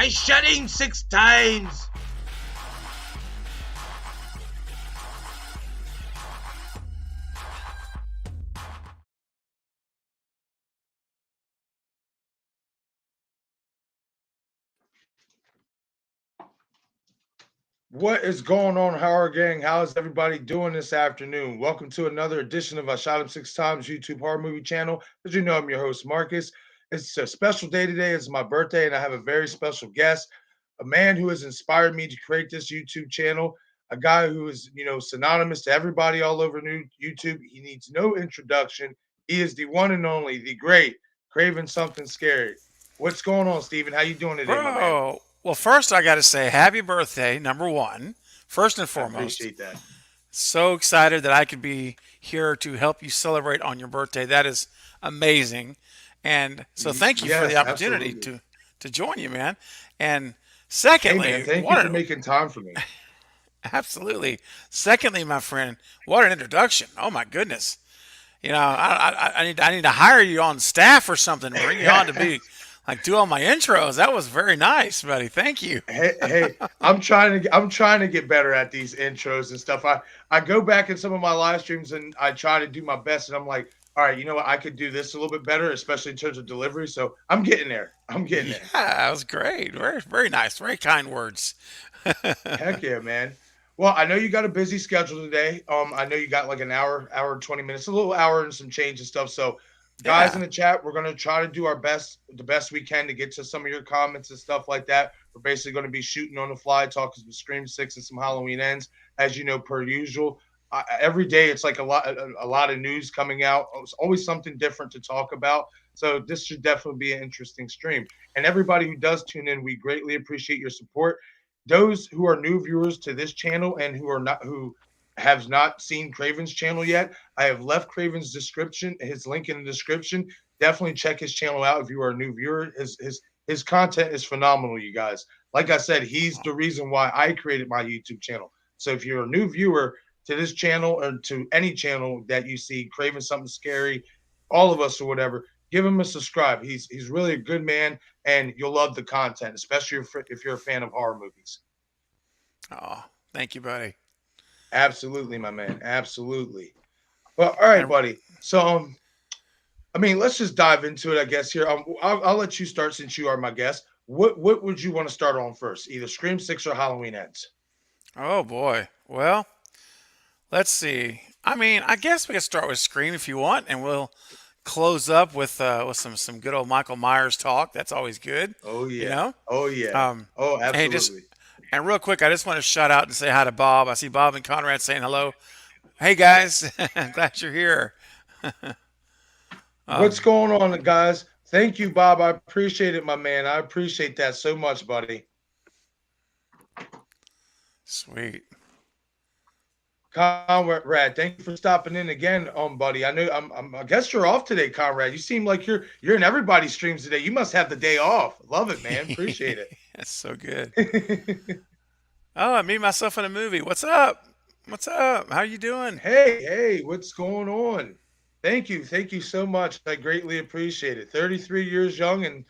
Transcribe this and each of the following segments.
by shedding 6 times. What is going on, Horror Gang? How is everybody doing this afternoon? Welcome to another edition of I Shot Him 6 Times YouTube horror movie channel. As you know, I'm your host, Marcus. It's a special day today. It's my birthday, and I have a very special guest, a man who has inspired me to create this YouTube channel, a guy who is, synonymous to everybody all over new YouTube. He needs no introduction. He is the one and only, the great Craven Something Scary. What's going on, Steven? How you doing today, my man? Bro, well, first I got to say happy birthday, number one, first and I foremost. appreciate that. So excited that I could be here to help you celebrate on your birthday. That is amazing. And so thank you for the Yes, opportunity absolutely. to join you, man. And Hey, man, secondly, thank you for making time for me. absolutely. Secondly, my friend, what an introduction. Oh my goodness. I need to hire you on staff or something, bring you on to be like do all my intros. That was very nice, buddy. Thank you. Hey, I'm trying to get better at these intros and stuff. I go back in some of my live streams and I try to do my best, and I'm like, all right, you know what? I could do this a little bit better, especially in terms of delivery. So I'm getting there. I'm getting Yeah, there. that was great. Very, very nice. Very kind words. Heck yeah, man. Well, I know you got a busy schedule today. I know you got like an hour and 20 minutes, a little hour and some change and stuff. So, guys in Yeah. the chat, we're gonna try to do our best, the best we can to get to some of your comments and stuff like that. We're basically going to be shooting on the fly, talking some Scream Six and some Halloween ends, as you know, per usual. Every day, it's like a lot of news coming out. It's always something different to talk about. So this should definitely be an interesting stream. And everybody who does tune in, we greatly appreciate your support. Those who are new viewers to this channel and who have not seen Craven's channel yet, I have left Craven's description, his link in the description. Definitely check his channel out if you are a new viewer. His content is phenomenal, you guys. Like I said, he's the reason why I created my YouTube channel. So if you're a new viewer to this channel or to any channel that you see Craven Something Scary, all of us or whatever, give him a subscribe. He's really a good man, and you'll love the content, especially if you're a fan of horror movies. Oh, thank you, buddy. Absolutely, my man. Absolutely. Well, all right, And buddy. So, I mean, let's just dive into it, I guess. Here, I'll let you start since you are my guest. What would you want to start on first? Either Scream Six or Halloween Ends. oh boy. Well, let's see. I mean, I guess we can start with Scream if you want, and we'll close up with some good old Michael Myers talk. That's always good, Oh you yeah. know. Oh yeah. Um, Oh, hey, just absolutely. and real quick, I just want to shout out and say hi to Bob. I see Bob and Conrad saying hello. Hey guys, glad you're here. What's Um, going on, guys? Thank you, Bob. I appreciate it, my man. I appreciate that so much, buddy. Sweet. Conrad, thank you for stopping in again, buddy. I know I guess you're off today, Conrad. You seem like you're in everybody's streams today. You must have the day off. Love it, man. Appreciate That's so good. it. Oh, I meet myself in a movie. What's up? What's up? How you doing? Hey, what's going on? Thank you so much. I greatly appreciate it. 33 years young, and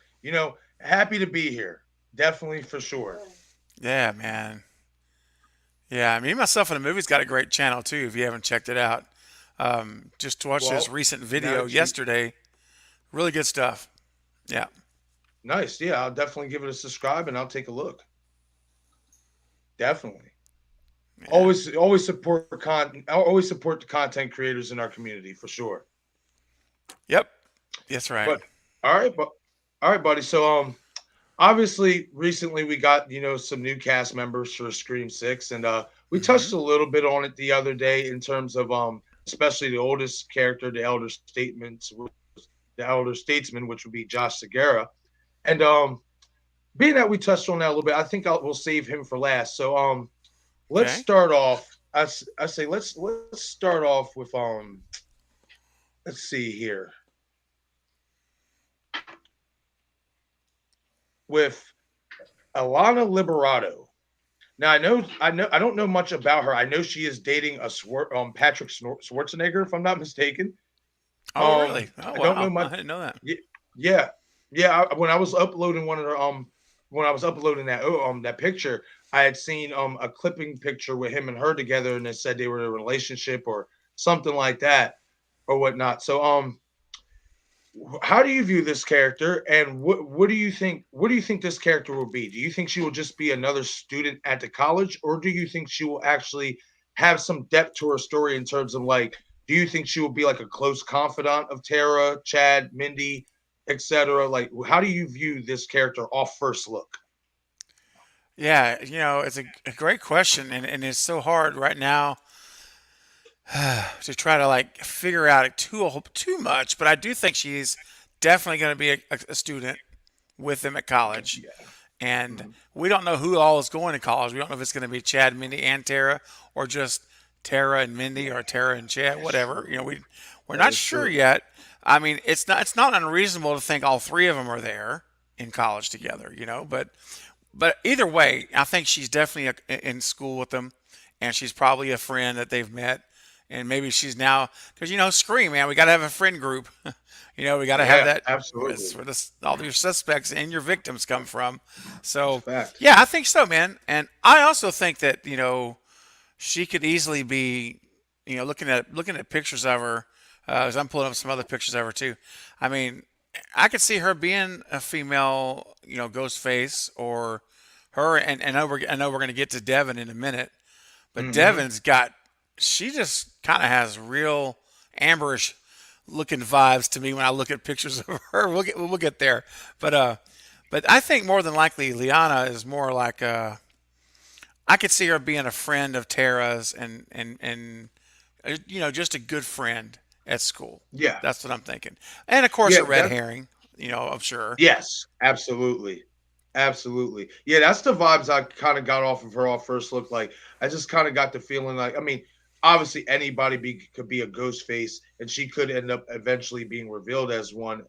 happy to be here. Definitely for sure. Yeah, man. Yeah, me myself in a movie's got a great channel too. If you haven't checked it out, just watched this Well, recent now video that you yesterday. Really good stuff. Yeah, nice, yeah, I'll definitely give it a subscribe and I'll take a look. Definitely. yeah. Always support the content creators in our community for sure. Yep. That's right. But all right, but all right, buddy. So obviously recently we got some new cast members for Scream Six, and we touched Hmm. a little bit on it the other day in terms of especially the oldest character, the elder statesman, which would be Josh Segura. And being that we touched on that a little bit, I think we'll save him for last. So let's Okay. start off. I say let's start off with let's see here with Alana Liberato. Now I don't know much about her. I know she is dating Patrick Schwarzenegger, if I'm not mistaken. Oh, really? Oh, I don't know wow. I much. didn't know that. Yeah, yeah. When I was uploading one of her when I was uploading that picture, I had seen a clipping picture with him and her together, and it said they were in a relationship or something like that or whatnot. So how do you view this character, and what do you think this character will be? Do you think she will just be another student at the college, or do you think she will actually have some depth to her story in terms of like, do you think she will be like a close confidant of Tara, Chad, Mindy, etc.? Like, how do you view this character off first look? Yeah, it's a great question, and it's so hard right now to try to like figure out it too much. But I do think she's definitely going to be a student with them at college, Yeah. and Mhm. we don't know who all is going to college. We don't know if it's going to be Chad, Mindy, and Tara, or just Tara and Mindy, or Tara and Chad, That's whatever. true. We're That not is sure true. yet. I mean, it's not unreasonable to think all three of them are there in college together. But either way, I think she's definitely in school with them, and she's probably a friend that they've met, and maybe she's now because Scream, man, we got to have a friend group. We got to have Yeah, that. It's absolutely. where all your suspects and your victims come from. That's a So, fact. yeah, I think so, man. And I also think that she could easily be, looking at pictures of her. As I'm pulling up some other pictures of her too. I mean, I could see her being a female, ghost face, or her. And I know we're going to get to Devin in a minute, but Hmm. she just kind of has real amberish looking vibes to me when I look at pictures of her. We'll get there, but I think more than likely Liana is more like I could see her being a friend of Tara's, and just a good friend at school. Yeah. That's what I'm thinking. And of course, Yeah, a red that herring. I'm sure. yes, absolutely. Absolutely. Yeah, that's the vibes I kind of got off of her off first look. Like, I just kind of got the feeling like, I mean, obviously anybody could be a ghost face, and she could end up eventually being revealed as one.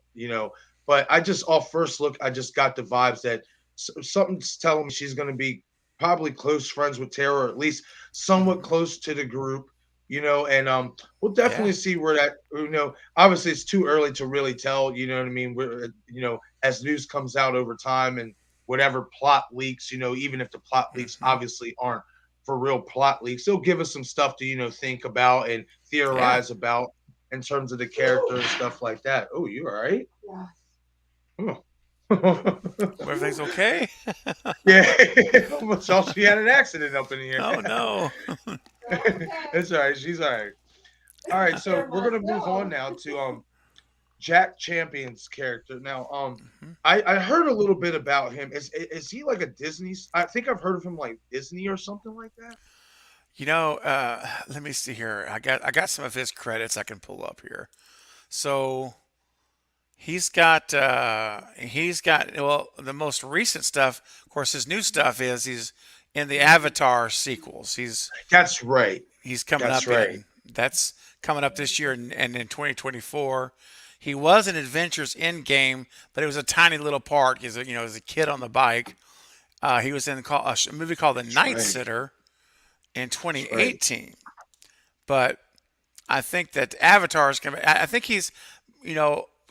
But I just off first look, I just got the vibes that something's telling me she's going to be probably close friends with Tara, or at least somewhat Hmm. close to the group. And we'll definitely Yeah. see where that. Obviously it's too early to really tell, you know what I mean? As news comes out over time and whatever plot leaks, even if the plot leaks Hmm. obviously aren't for real plot leaks, they'll give us some stuff to, think about and Yeah. theorize about in terms of the character and stuff like that. Oh, you all right? Oh. Everything's okay. Yeah, almost thought she had an accident up in here. Oh no. It's all right. She's all right. All right, so we're gonna move on now to Jack Champion's character. Now, Mhm. I heard a little bit about him. Is he like a Disney? I think I've heard of him like Disney or something like that. Let me see here. I got some of his credits I can pull up here. So he's got well, the most recent stuff. Of course, his new stuff is he's in the Avatar sequels. That's right. He's coming That's up right. in. That's coming up this year, and in 2024. He was in Adventures Endgame, but it was a tiny little part. As a kid on the bike. He was in a movie called The That's Night right. Sitter in That's right. 2018. But I think that Avatar is going to. I think he's,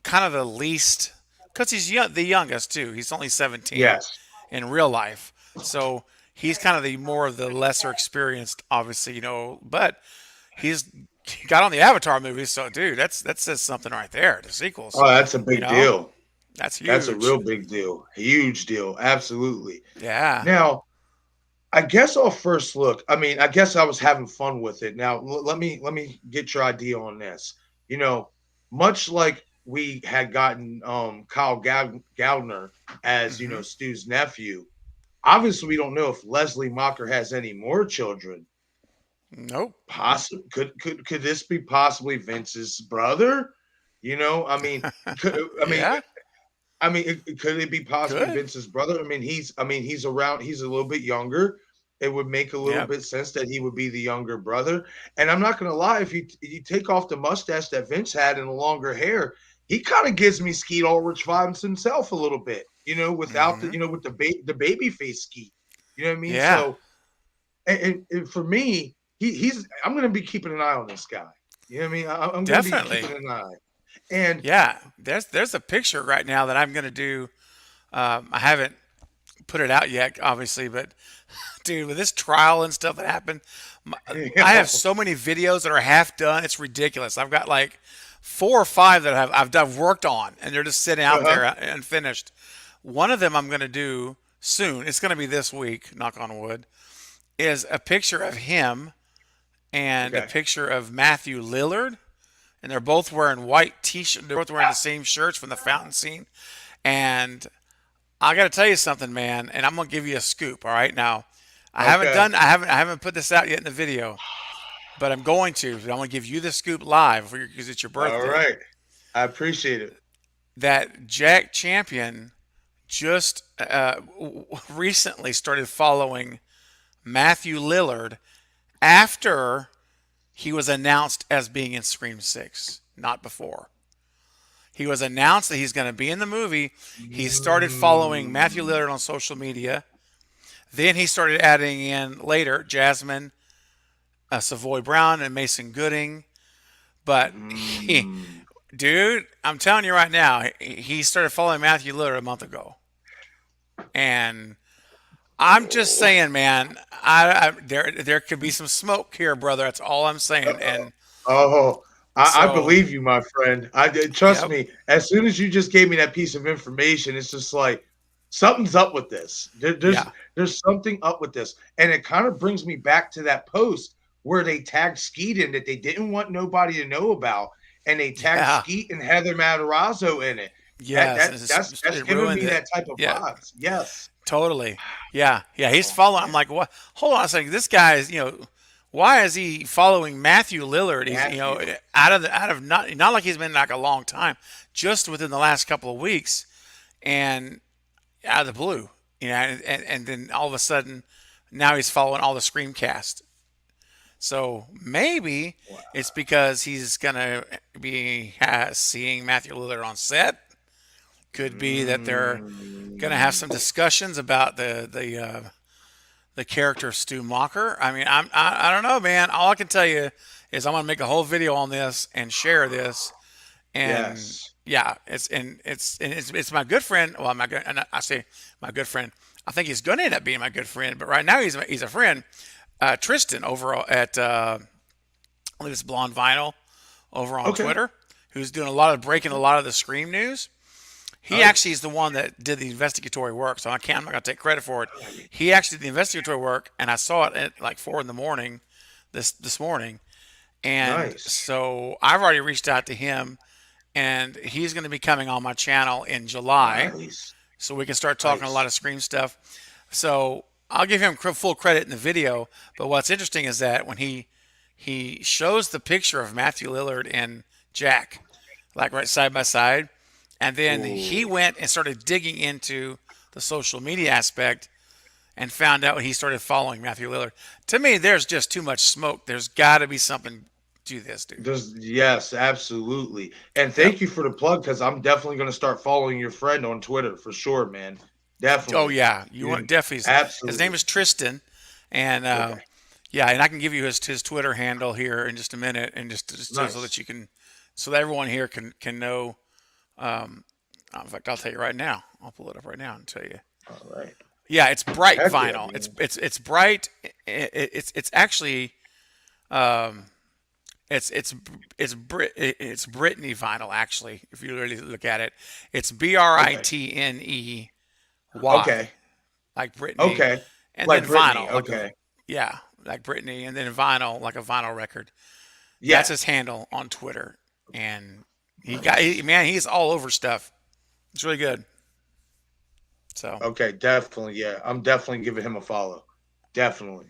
kind of the least because he's the youngest too. He's only 17 Yes. in real life, so he's kind of the more of the lesser experienced, obviously. But he's got on the Avatar movie, so dude, that says something right there. The sequels, Oh, that's a you big know, deal. that's That's a huge. real big deal. Huge deal. Absolutely. Yeah. Now, I guess off first look, I mean, I guess I was having fun with it. Now, let me get your idea on this. You know, much like we had gotten Kyle Gardner as Hmm. Stu's nephew. Obviously, we don't know if Leslie Mocker has any more children. Nope. Possibly, could this be possibly Vince's brother? I mean, could I mean Yeah. could it be possibly Good. Vince's brother? He's around. He's a little bit younger. It would make a little Yep. bit sense that he would be the younger brother. And I'm not gonna lie, if you take off the mustache that Vince had and the longer hair, he kind of gives me Skeet Ulrich vibes himself a little bit. Without Hmm. with the baby face Skeet. You know what I mean? Yeah. So, and for me, he's I'm gonna be keeping an eye on this guy. You know what I mean? I'm gonna be Definitely. keeping an eye. And Yeah. There's a picture right now that I'm gonna do. I haven't put it out yet, obviously, but dude, with this trial and stuff that happened, I have Yo, so many videos that are half done. It's ridiculous. I've got like 4 or 5 that I've worked on, and they're just sitting out there uh-huh. unfinished. One of them I'm going to do soon. It's going to be this week. Knock on wood. Is a picture of him and a Okay. picture of Matthew Lillard, and they're both wearing white t-shirt. They're both wearing the same shirts from the fountain scene, and I got to tell you something, man, and I'm gonna give you a scoop. All right, now Okay. I haven't put this out yet in the video, but I'm going to. I'm gonna give you the scoop live because it's your All birthday. right. I appreciate it. That Jack Champion just recently started following Matthew Lillard after he was announced as being in Scream Six, not before. He was announced that he's going to be in the movie. He started following Matthew Mm, Lillard on social media. Then he started adding in later Jasmine, Savoy Brown, and Mason Gooding. But he, mm. dude, I'm telling you right now, he started following Matthew Lillard a month ago, and I'm just Oh, saying, man, there could be some smoke here, brother. That's all I'm saying. And oh, I so, believe you, my friend. Trust yep, me. As soon as you just gave me that piece of information, it's just like something's up with this. yeah, There's something up with this, and it kind of brings me back to that post where they tagged Skeet in that they didn't want nobody to know about, and they tagged yeah, Skeet and Heather Matarazzo in it. That yes. that that's It giving ruined me it. that type of Yeah, vibes. Yes. totally. Yeah, yeah. He's Oh following. I'm man, like, what? Hold on a second. This guy is, why is he following Matthew Lillard? He's, Matthew. out of not like he's been like a long time, just within the last couple of weeks, and out of the blue, and then all of a sudden, now he's following all the Screamcast. So maybe Wow. it's because he's gonna be seeing Matthew Lillard on set. Could be that they're gonna have some Mm, discussions about the character of Stu Macher. I mean, I don't know, man. All I can tell you is I'm gonna make a whole video on this and share this. And yes. yeah, it's my good friend. Well, my good, and I say my good friend. I think he's gonna end up being my good friend. But right now he's a friend. Tristan over at I believe it's Blonde Vinyl over on Okay. Twitter, who's doing a lot of breaking a lot of the Scream news. He actually is Nice. the one that did the investigatory work, so I'm not gonna take credit for it. He actually did the investigatory work, and I saw it at like 4 in the morning this morning, and Nice. so I've already reached out to him, and he's going to be coming on my channel in July, Nice. so we can start talking a lot Nice. of Scream stuff. So I'll give him full credit in the video. But what's interesting is that when he shows the picture of Matthew Lillard and Jack, like right side by side, and then he Ooh. went and started digging into the social media aspect and found out he started following Matthew Lillard. To me, there's just too much smoke. There's got to be something to this, dude. There's yes, absolutely. And Yep. thank you for the plug because I'm definitely gonna start following your friend on Twitter for sure, man. Oh Definitely. yeah, you want You definitely. His name absolutely. is Tristan, and Okay. yeah, and I can give you his Twitter handle here in just a minute, and just so that Nice. you can, so that everyone here can know. Um, in fact, I'll tell you right now. I'll pull it up right now and tell you. All right. Yeah, it's bright Heck yeah, vinyl. man. It's bright. It's actually um, it's it's Brittany vinyl actually. If you really look at it, it's Okay. Britney Okay. like Brittany, Okay. and then Like Brittany. vinyl like a Okay. yeah like Brittany, and then vinyl like a vinyl record. That's Yeah. his handle on Twitter, and Nice. man, he's all over stuff. It's really good. So Okay, definitely. Yeah. I'm definitely giving him a follow. Definitely.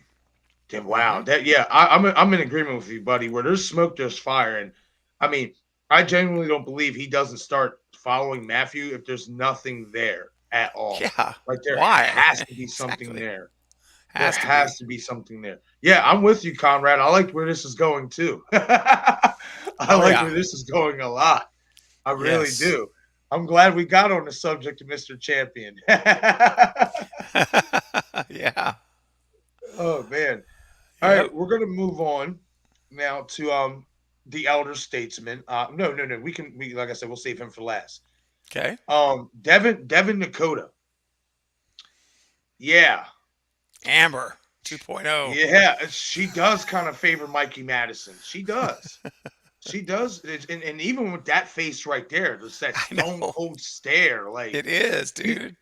Damn, wow. hmm That yeah, I'm in agreement with you, buddy. Where there's smoke, there's fire. And I mean, I genuinely don't believe he doesn't start following Matthew if there's nothing there at all. yeah, Like there why has to be something exactly there. There has to has be. to be something there. Yeah, I'm with you, Conrad. I like where this is going too. I Oh like yeah, where this is going a lot. I really yes, do. I'm glad we got on the subject of Mr. Champion. yeah, Oh man. All yep. right, we're gonna move on now to the elder statesman. No. We like I said, we'll save him for last. Okay, Devin Dakota. Yeah. Amber 2.0. Yeah, she does kind of favor Mikey Madison. She does. She does. And even with that face right there, just that I stone know. cold stare. Like, It is, you, dude.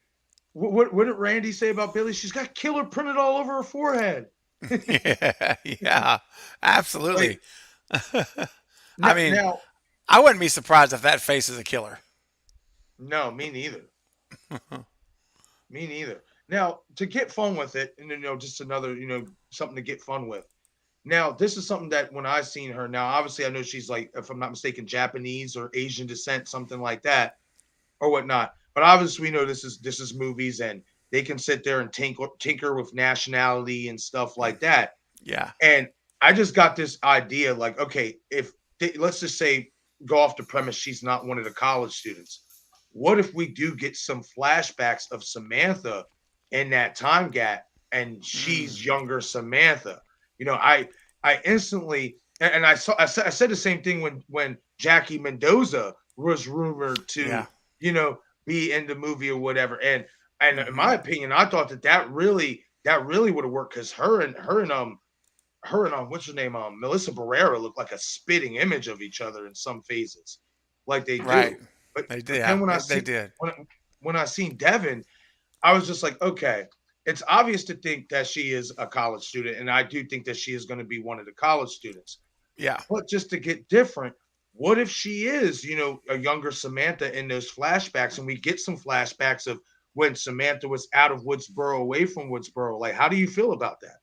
what did Randy say about Billy? She's got killer printed all over her forehead. Yeah, yeah, absolutely. Like, I now, mean, now, I wouldn't be surprised if that face is a killer. no, me neither. Me neither. Now, to get fun with it, and just another, something to get fun with. Now, this is something that when I seen her, now obviously I know she's like, if I'm not mistaken, Japanese or Asian descent, something like that, or whatnot. But obviously we know this is movies, and they can sit there and tinker with nationality and stuff like that. Yeah. And I just got this idea, like, okay, if let's just say go off the premise she's not one of the college students. What if we do get some flashbacks of Samantha in that time gap, and she's Mm, younger Samantha? I instantly, and I said the same thing when Jackie Mendoza was rumored to, yeah. you know, be in the movie or whatever. And in Hmm. my opinion, I thought that really would have worked, because her and what's her name, Melissa Barrera, look like a spitting image of each other in some phases, like they Right. do. But They did. but Yeah, then they did. when I seen Devin, I was just like, okay, it's obvious to think that she is a college student, and I do think that she is going to be one of the college students. Yeah. But just to get different, what if she is, a younger Samantha in those flashbacks, and we get some flashbacks of when Samantha was out of Woodsboro, away from Woodsboro? Like, how do you feel about that?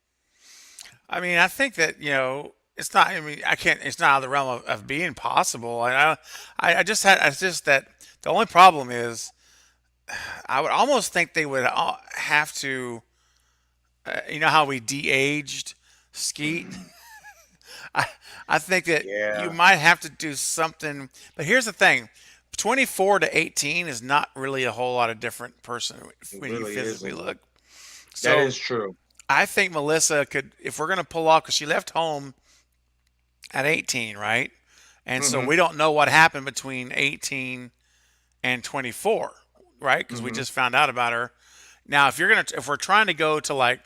I mean, I think that it's not. I mean, I can't. It's not out of the realm of being possible. And I just had. It's just that the only problem is I would almost think they would have to. You know how we de-aged Skeet. I I think that you Yeah, might have to do something. But here's the thing: 24 to 18 is not really a whole lot of different person it when you really physically isn't. look. That So is true. I think Melissa could, if we're gonna pull off, because she left home at 18, right? And so Hmm. we don't know what happened between 18 and 24, right? Because we Hmm. just found out about her. Now, if we're trying to go to like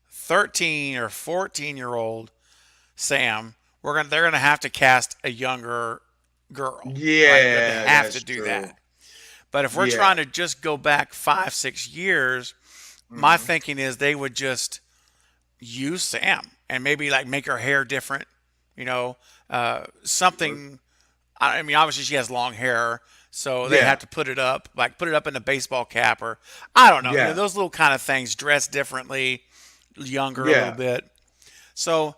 13 or 14-year-old Sam, they're gonna have to cast a younger girl, right? They Yeah, have to that's do true. that. But if we're Yeah. trying to just go back 5, 6 years, my Hmm. thinking is they would just use Sam and maybe like make her hair different, something. I mean, obviously she has long hair, so they'd have Yeah. to put it up in a baseball cap, or I don't know, Yeah. those little kind of things. Dress differently, younger a little Yeah. bit. So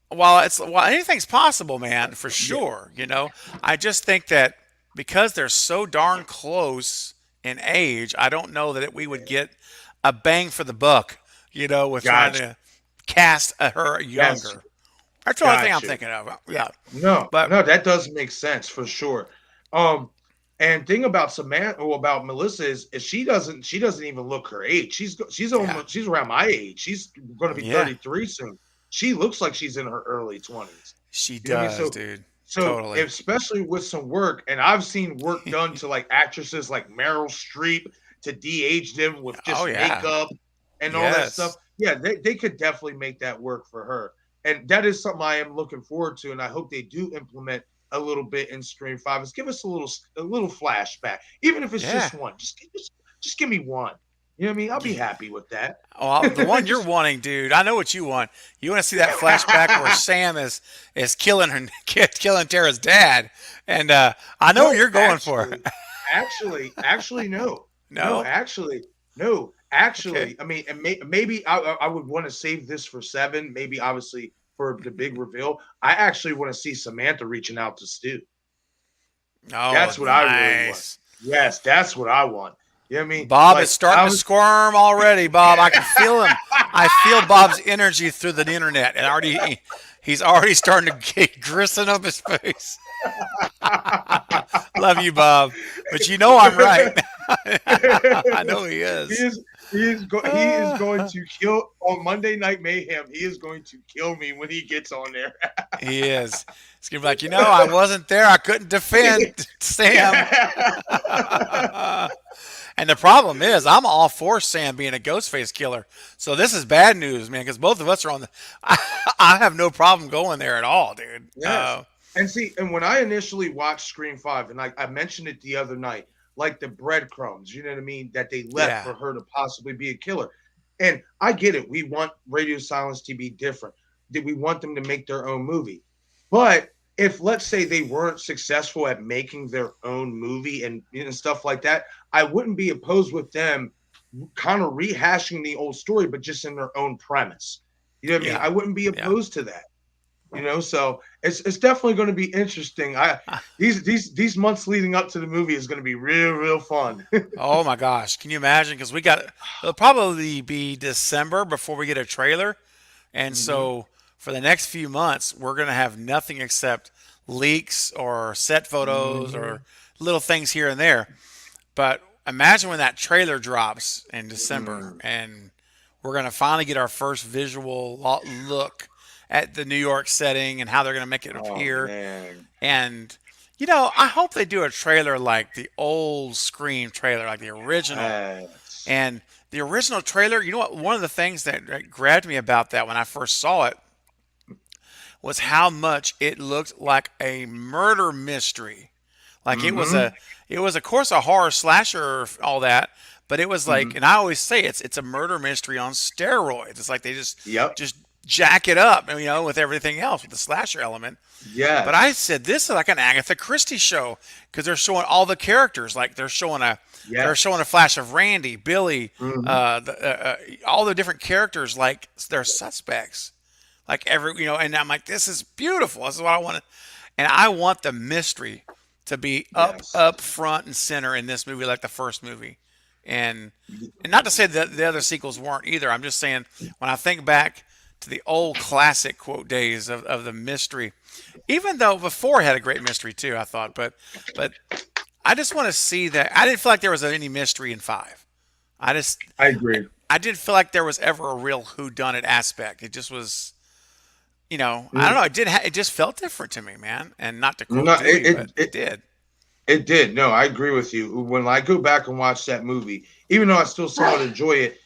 while anything's possible, man, for Yeah. sure. I just think that because they're so darn close in age, I don't know that we would get a bang for the buck, with trying Gotcha. to cast her Gotcha. younger. That's the only thing I'm Gotcha. thinking of. Yeah, No, but no, that does make sense for sure. Um, and thing about Samantha, or about Melissa, is she doesn't even look her age. yeah, She's around my age. She's going to be yeah, 33 soon. She looks like she's in her early 20s. she You know what I mean? does, So dude. so Totally. especially with some work, and I've seen work done to like actresses like Meryl Streep to de-age them with Oh just yeah. makeup and all that stuff. Yes. Yeah, they could definitely make that work for her. And that is something I am looking forward to, and I hope they do implement a little bit in Scream Five. Is give us a little flashback, even if it's Yeah. just one. Just give me one. You know what I mean? I'll be happy with that. Well, the one you're Just wanting, dude, I know what you want. You want to see that flashback where Sam is killing her, killing Tara's dad, and I know what no, you're going for. actually, no, no, No, actually, no, okay. actually. I mean, and maybe I would want to save this for seven. Maybe obviously for the big reveal. I actually want to see Samantha reaching out to Stu. Oh, That's what I really want. nice. Yes, that's what I want. You know what I mean? Bob is Like starting I to was. squirm already. Bob, I can feel him. I feel Bob's energy through the internet, and he's already starting to get grissom up his face. Love you, Bob, but you know I'm right. I know he he is. is he is going to kill on Monday Night Mayhem. He is going to kill me when he gets on there. He is. He's gonna be like, I wasn't there. I couldn't defend Sam. And the problem is, I'm all for Sam being a Ghostface killer. So this is bad news, man, because both of us are on the. I have no problem going there at all, dude. Yes. And see, and when I initially watched Scream 5, and I mentioned it the other night, like the breadcrumbs, you know what I mean, that they left Yeah, for her to possibly be a killer. And I get it. We want Radio Silence to be different. Did we want them to make their own movie? But if, let's say, they weren't successful at making their own movie and stuff like that, I wouldn't be opposed with them kind of rehashing the old story, but just in their own premise. You know what I mean? yeah, I wouldn't be yeah. opposed to that. So it's definitely going to be interesting. I these months leading up to the movie is going to be real fun. Oh my gosh, can you imagine? Because we got it'll probably be December before we get a trailer, and Hmm. so for the next few months, we're gonna have nothing except leaks or set photos or Hmm. little things here and there. But imagine when that trailer drops in December, Mm. and we're gonna finally get our first visual look at the New York setting and how they're gonna make it Oh appear. man. And I hope they do a trailer like the old Scream trailer, like the original. Yes. And the original trailer, you know what? One of the things that grabbed me about that when I first saw it was how much it looked like a murder mystery. Like Hmm. it was of course a horror slasher, all that, but it was like, Hmm. and I always say it's a murder mystery on steroids. It's like they Yep. just jack it up, with everything else with the slasher element. But I Yes. said this is like an Agatha Christie show because they're showing all the characters. Like they're showing a Yes. flash of Randy, Billy, Hmm. all the different characters like they're suspects. Like and I'm like, this is beautiful. This is what I want to, and I want the mystery to be Yes. up front and center in this movie, like the first movie. And and not to say that the other sequels weren't either. I'm just saying when I think back to the old classic quote days of the mystery, even though before it had a great mystery too, I thought, but I just want to see that. I didn't feel like there was any mystery in five. I just I agree. I didn't feel like there was ever a real who done it aspect. It just was, I don't Mm. know. It just felt different to me, man. And not to No, quote Dewey, but it it did. it did. No, I agree with you. When I go back and watch that movie, even though I still somewhat enjoy it,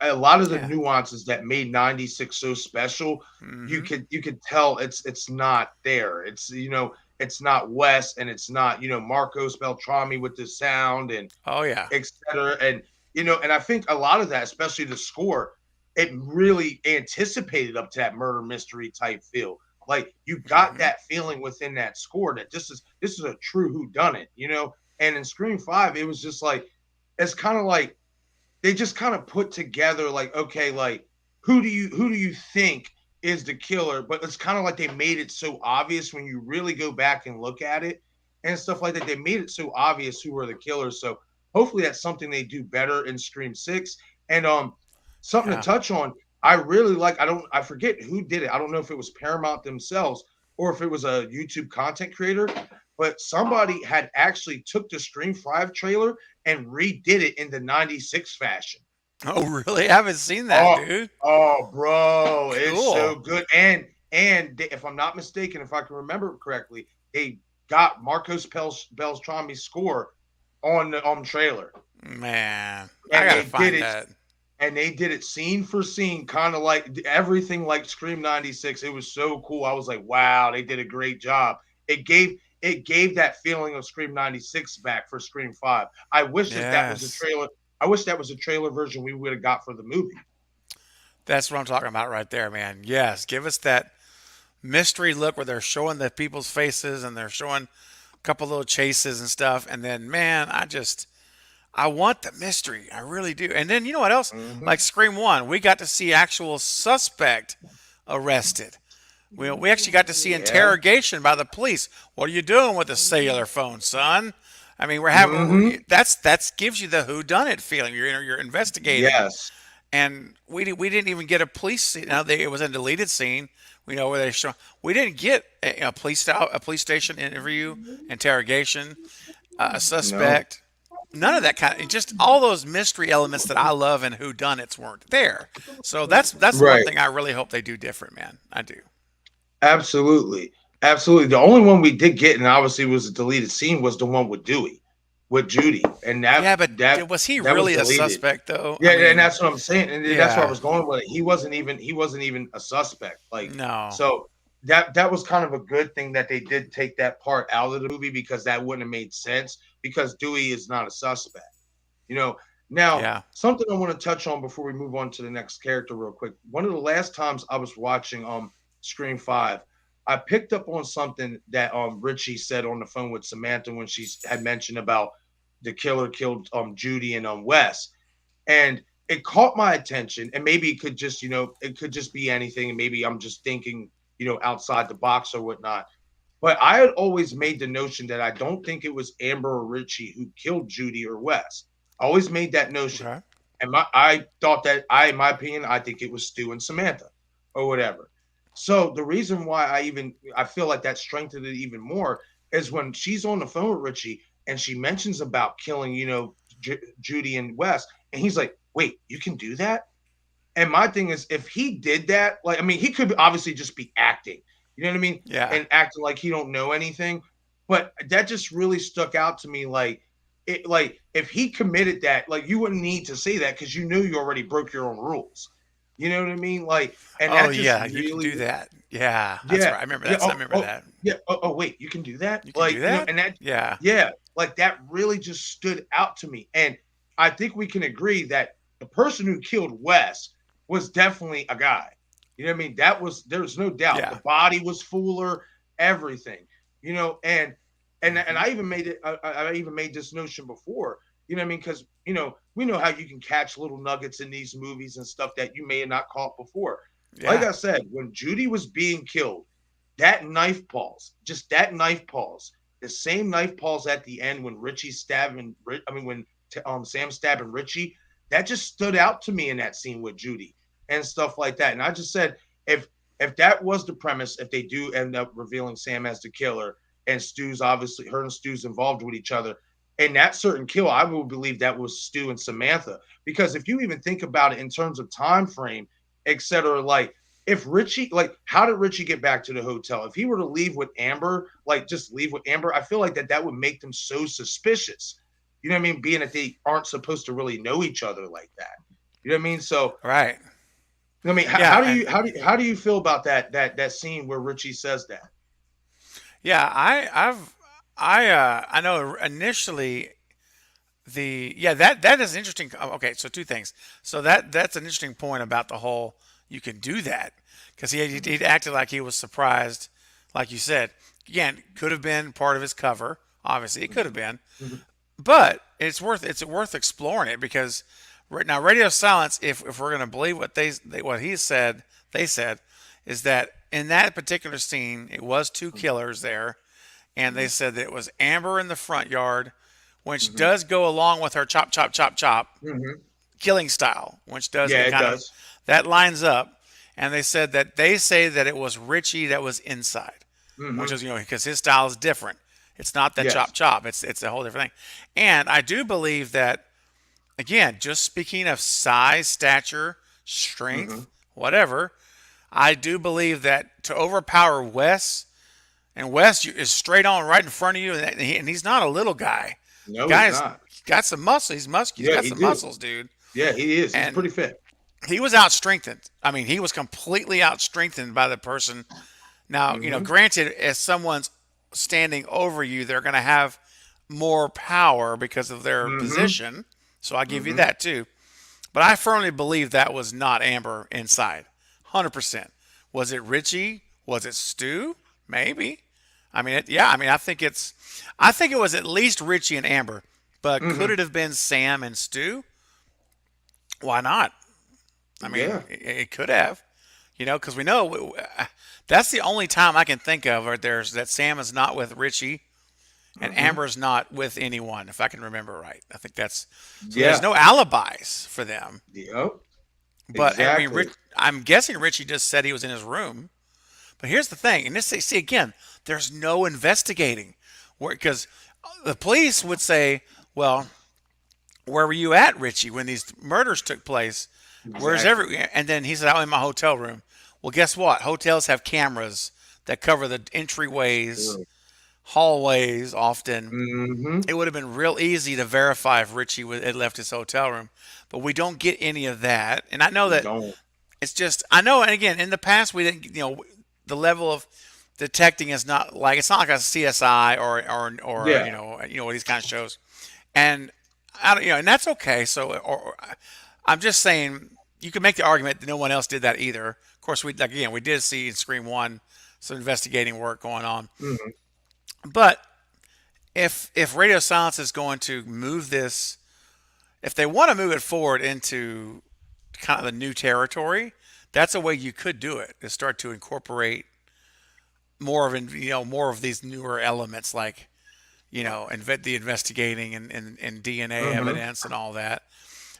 a lot of the Yeah. nuances that made 96 so special, Mm-hmm. you could tell it's not there. It's not Wes and it's not, Marcos Beltrami with the sound and Oh yeah. et cetera. And I think a lot of that, especially the score, it really anticipated up to that murder mystery type feel. Like you got Mm-hmm. that feeling within that score that this is a true who done it. And in Scream 5, it was just like it's kind of like they just kind of put together like, okay, like who do you think is the killer? But it's kind of like they made it so obvious when you really go back and look at it and stuff like that. They made it so obvious who were the killers. So hopefully that's something they do better in Scream 6. And something to Yeah. touch on, I really like I forget who did it. I don't know if it was Paramount themselves or if it was a YouTube content creator, but somebody had actually took the Scream 5 trailer and redid it in the 96 fashion. Oh really? I haven't seen that, Oh, dude. bro, it's so Cool. good. And if I'm not mistaken, if I can remember correctly, they got Marcos Beltrami's score on the trailer, Man, I and gotta they did find it. that. And they did it scene for scene, kind of like everything like Scream 96. It was so cool. I was like, wow, they did a great job. It gave that feeling of Scream 96 back for Scream 5. I wish that was a Yes. trailer. I wish that was a trailer version we would have got for the movie. That's what I'm talking about right there, man. Yes. Give us that mystery look where they're showing the people's faces and they're showing a couple little chases and stuff. And then, man, I want the mystery. I really do. And then you know what else? Like Hmm. Scream One, we got to see actual suspect arrested. We actually got to see Yeah. interrogation by the police. What are you doing with the cellular phone, son? I mean, Hmm. that's gives you the who done it feeling. You're investigating, Yes. and we didn't even get a police scene. Now it was a deleted scene. We know where they show. We didn't get a police station interview, interrogation, a No. suspect. None of that just all those mystery elements that I love and whodunits weren't there. So that's the one Right. thing I really hope they do different, man. I do. Absolutely. Absolutely. The only one we did get, and obviously was a deleted scene, was the one with Dewey. with Judy, and that Yeah, but that was he that was really a deleted. suspect though? Yeah, I and mean, that's what I'm saying, and that's where I yeah, was going with it. He wasn't even a suspect. Like no, so that was kind of a good thing that they did take that part out of the movie because that wouldn't have made sense because Dewey is not a suspect. You know, now yeah, something I want to touch on before we move on to the next character real quick. One of the last times I was watching Scream 5, I picked up on something that Richie said on the phone with Samantha when she had mentioned about the killer killed Judy and Wes, and it caught my attention, and maybe it could just it could just be anything, and maybe I'm just thinking outside the box or whatnot. But I had always made the notion that I don't think it was Amber or Richie who killed Judy or Wes. I always made that notion. okay, And I thought that in my opinion, I think it was Stu and Samantha or whatever. So the reason why I feel like that strengthened it even more is when she's on the phone with Richie and she mentions about killing, Judy and Wes, and he's like, "Wait, you can do that?" And my thing is, if he did that, like, I mean, he could obviously just be acting, you know what I mean, yeah, and acting like he don't know anything. But that just really stuck out to me. Like if he committed that, like you wouldn't need to say that because you knew you already broke your own rules. You know what I mean? Like, and oh that just yeah, you can really, do that. Yeah, that's yeah, right. I remember yeah. that. I Oh, remember oh, that. yeah. Oh, wait, you can do that? You can do Like, that. and that, Yeah, yeah, like that really just stood out to me. And I think we can agree that the person who killed Wes was definitely a guy. You know what I mean? There's no doubt. The yeah, body was fuller, everything, and hmm I even made it, I even made this notion before, you know what I mean? Because, we know how you can catch little nuggets in these movies and stuff that you may have not caught before. Like yeah, I said, when Judy was being killed, that knife pause, just that knife pause, the same knife pause at the end when Richie stabbing, I mean, when Sam stabbing Richie, that just stood out to me in that scene with Judy and stuff like that. And I just said, if if that was the premise, if they do end up revealing Sam as the killer, and Stu's obviously her and Stu's involved with each other, and that certain kill, I would believe that was Stu and Samantha. Because if you even think about it in terms of time frame, etc., like if Richie, like, how did Richie get back to the hotel? If he were to leave with Amber, like just leave with Amber, I feel like that would make them so suspicious. You know what I mean? Being that they aren't supposed to really know each other like that. You know what I mean? So, right. I mean, Yeah, how do and you how do you feel about that scene where Richie says that? yeah, I know initially the yeah that is interesting. Okay, so two things. So that's an interesting point about the whole you can do that because he acted like he was surprised, like you said. Again, could have been part of his cover. Obviously, it could have Mm-hmm. been, Mm-hmm. but it's worth exploring it because right now radio silence. If we're gonna believe what what he said, they said is that in that particular scene it was two killers there, and they said that it was Amber in the front yard, which Mm-hmm. does go along with her chop chop chop chop Mm-hmm. killing style, which does Yeah, it it kind of does. that lines up. And they said that they say that it was Richie that was inside, which Mm-hmm. is because his style is different. It's not that chop Yes. chop. It's a whole different thing. And I do believe that again, just speaking of size, stature, Mm-hmm. strength, whatever, I do believe that to overpower Wes, and Wes is straight on right in front of you, and he's not a little guy. The No, he's guy's not. got some muscle. He's musky. He's Yeah, got he some do. muscles, dude. Yeah, he is. He's And pretty fit. he was out strengthened. I mean, he was completely out strengthened by the person. Now, Mm-hmm. granted, as someone's standing over you, they're going to have more power because of their Mm-hmm. position. So I give you Mm-hmm. that too. But I firmly believe that was not Amber inside. 100%. Was it Richie? Was it Stu? Maybe. I mean, yeah. I mean, I think it was at least Richie and Amber. But could Mm-hmm. it have been Sam and Stu? Why not? I mean, Yeah. it could have. Because we know that's the only time I can think of where there's that Sam is not with Richie and Mm-hmm. Amber's not with anyone, if I can remember right. I think that's so. There's Yeah. no alibis for them. Yep. But I mean, Exactly. I'm guessing Richie just said he was in his room. But here's the thing, and this see again, there's no investigating, because the police would say, "Well, where were you at, Richie, when these murders took place? Where's Exactly. every?" And then he said, "I'm in my hotel room." Well, guess what? Hotels have cameras that cover the entryways, True. hallways often. Mm-hmm. It would have been real easy to verify if Richie had left his hotel room, but we don't get any of that. And I know We that don't. it's just I know. And again, in the past, we didn't. The level of detecting is not like it's not like a CSI or Yeah. these kind of shows. And I don't, and that's okay. So, I'm just saying you can make the argument that no one else did that either. Of course, we did see in Scream One some investigating work going on, Mm-hmm. but if Radio Silence is going to move this, if they want to move it forward into kind of the new territory, that's a way you could do it. Is start to incorporate more of these newer elements like the investigating and DNA Mm-hmm. evidence and all that.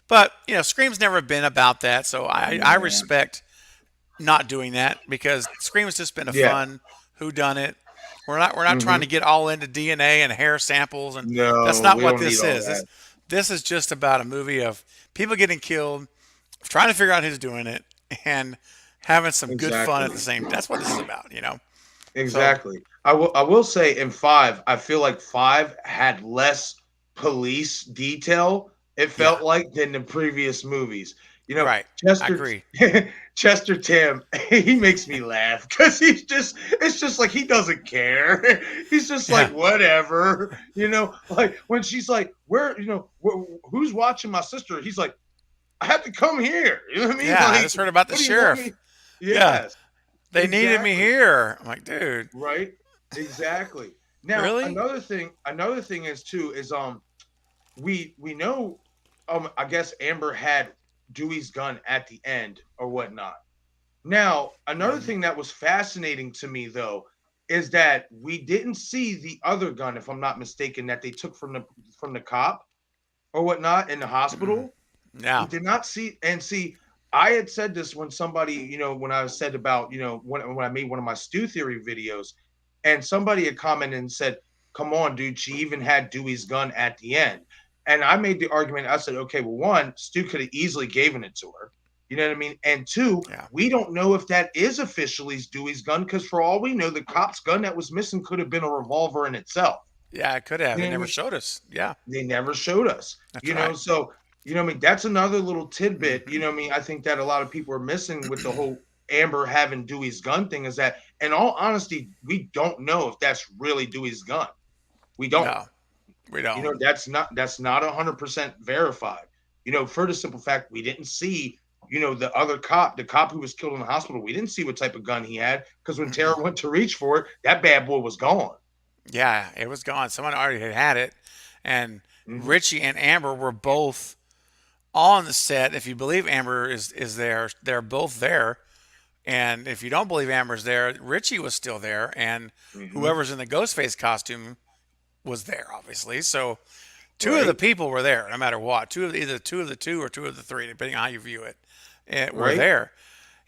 But Scream's never been about that, so I Yeah. respect not doing that because Scream's just been a Yeah. fun who done it. We're not trying Mm-hmm. to get all into DNA and hair samples, and that's No, not we what don't need this all is. that. This is just about a movie of people getting killed, trying to figure out who's doing it, and having some good fun at the Exactly. same. That's what this is about. So Exactly. I will say in five, I feel like five had less police detail, it yeah, felt like, than the previous movies. You know, right. I Chester agree. Chester Tim, he makes me laugh because it's just like he doesn't care. He's just like, Yeah, whatever, like when she's like, who's watching my sister? He's like, I have to come here. You know what I mean? yeah. I Like, just heard about the what do you want sheriff. me? Yeah, Yes, they needed me exactly. here. I'm like, dude, Right? Exactly. Now, really? another thing is too is we know I guess Amber had Dewey's gun at the end or whatnot. Now, another Hmm. thing that was fascinating to me though is that we didn't see the other gun, if I'm not mistaken, that they took from the cop or whatnot in the Mm-mm. hospital. We Yeah. did not see, and see, I had said this when somebody, when I said about, when I made one of my stew theory videos, and somebody had commented and said, come on, dude, she even had Dewey's gun at the end. And I made the argument, I said, okay, well, one, Stu could have easily given it to her. You know what I mean? And two, Yeah. we don't know if that is officially Dewey's gun, because for all we know, the cop's gun that was missing could have been a revolver in itself. Yeah, it could have. You They know what I never mean? showed us. Yeah, They never showed us, that's right. so what I mean, that's another little tidbit, Hmm. what I mean, I think that a lot of people are missing with the whole Amber having Dewey's gun thing, is that in all honesty, we don't know if that's really Dewey's gun. We don't. No, we don't. That's not 100% verified. For the simple fact we didn't see, the other cop, the cop who was killed in the hospital, we didn't see what type of gun he had, because when Mm-mm. Tara went to reach for it, that bad boy was gone. Yeah, it was gone. Someone already had it, and Hmm. Richie and Amber were both on the set. If you believe Amber is there, they're both there. And if you don't believe Amber's there, Richie was still there, and Hmm. whoever's in the Ghostface costume was there, obviously. So two of the Right. people were there, no matter what. Either two of the two or two of the three, depending on how you view it, were Right. there.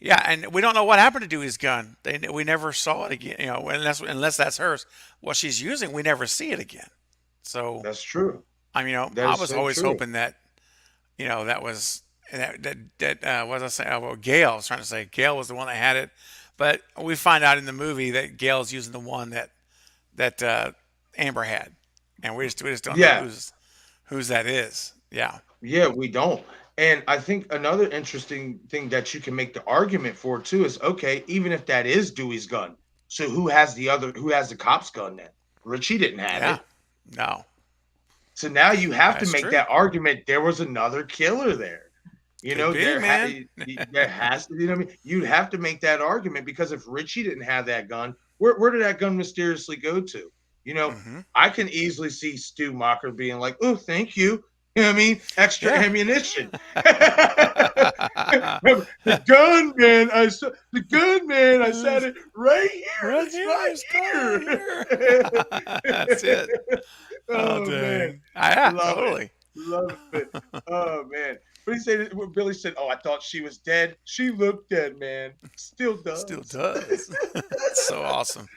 Yeah, and we don't know what happened to Dewey's gun. We never saw it again. Unless that's hers. What she's using, we never see it again. So That's true. That I is was so always true. hoping that that was what was I saying? Well, Gail I was trying to say Gail was the one that had it, but we find out in the movie that Gail's using the one that Amber had, and we just don't know Yeah. whose that is. Yeah, Yeah, we don't. And I think another interesting thing that you can make the argument for too is, okay, even if that is Dewey's gun, so who has the cop's gun then? Richie didn't have yeah, it. no, So now you have to that's make true. that argument there was another killer there. Could be, man. There has to, what I mean? You'd have to make that argument, because if Richie didn't have that gun, where did that gun mysteriously go to? You know, Hmm. I can easily see Stu Mocker being like, "Oh, thank you." You know what I mean? Extra Yeah. ammunition. The gun, man. The gun, man. I said it right here. Right It's here, right it's right here. here. That's it. Oh, Oh man, dang. Yeah, love it, totally. love it. Oh man. What he said? What Billy said? Oh, I thought she was dead. She looked dead, man. Still Still does. does. It's so awesome.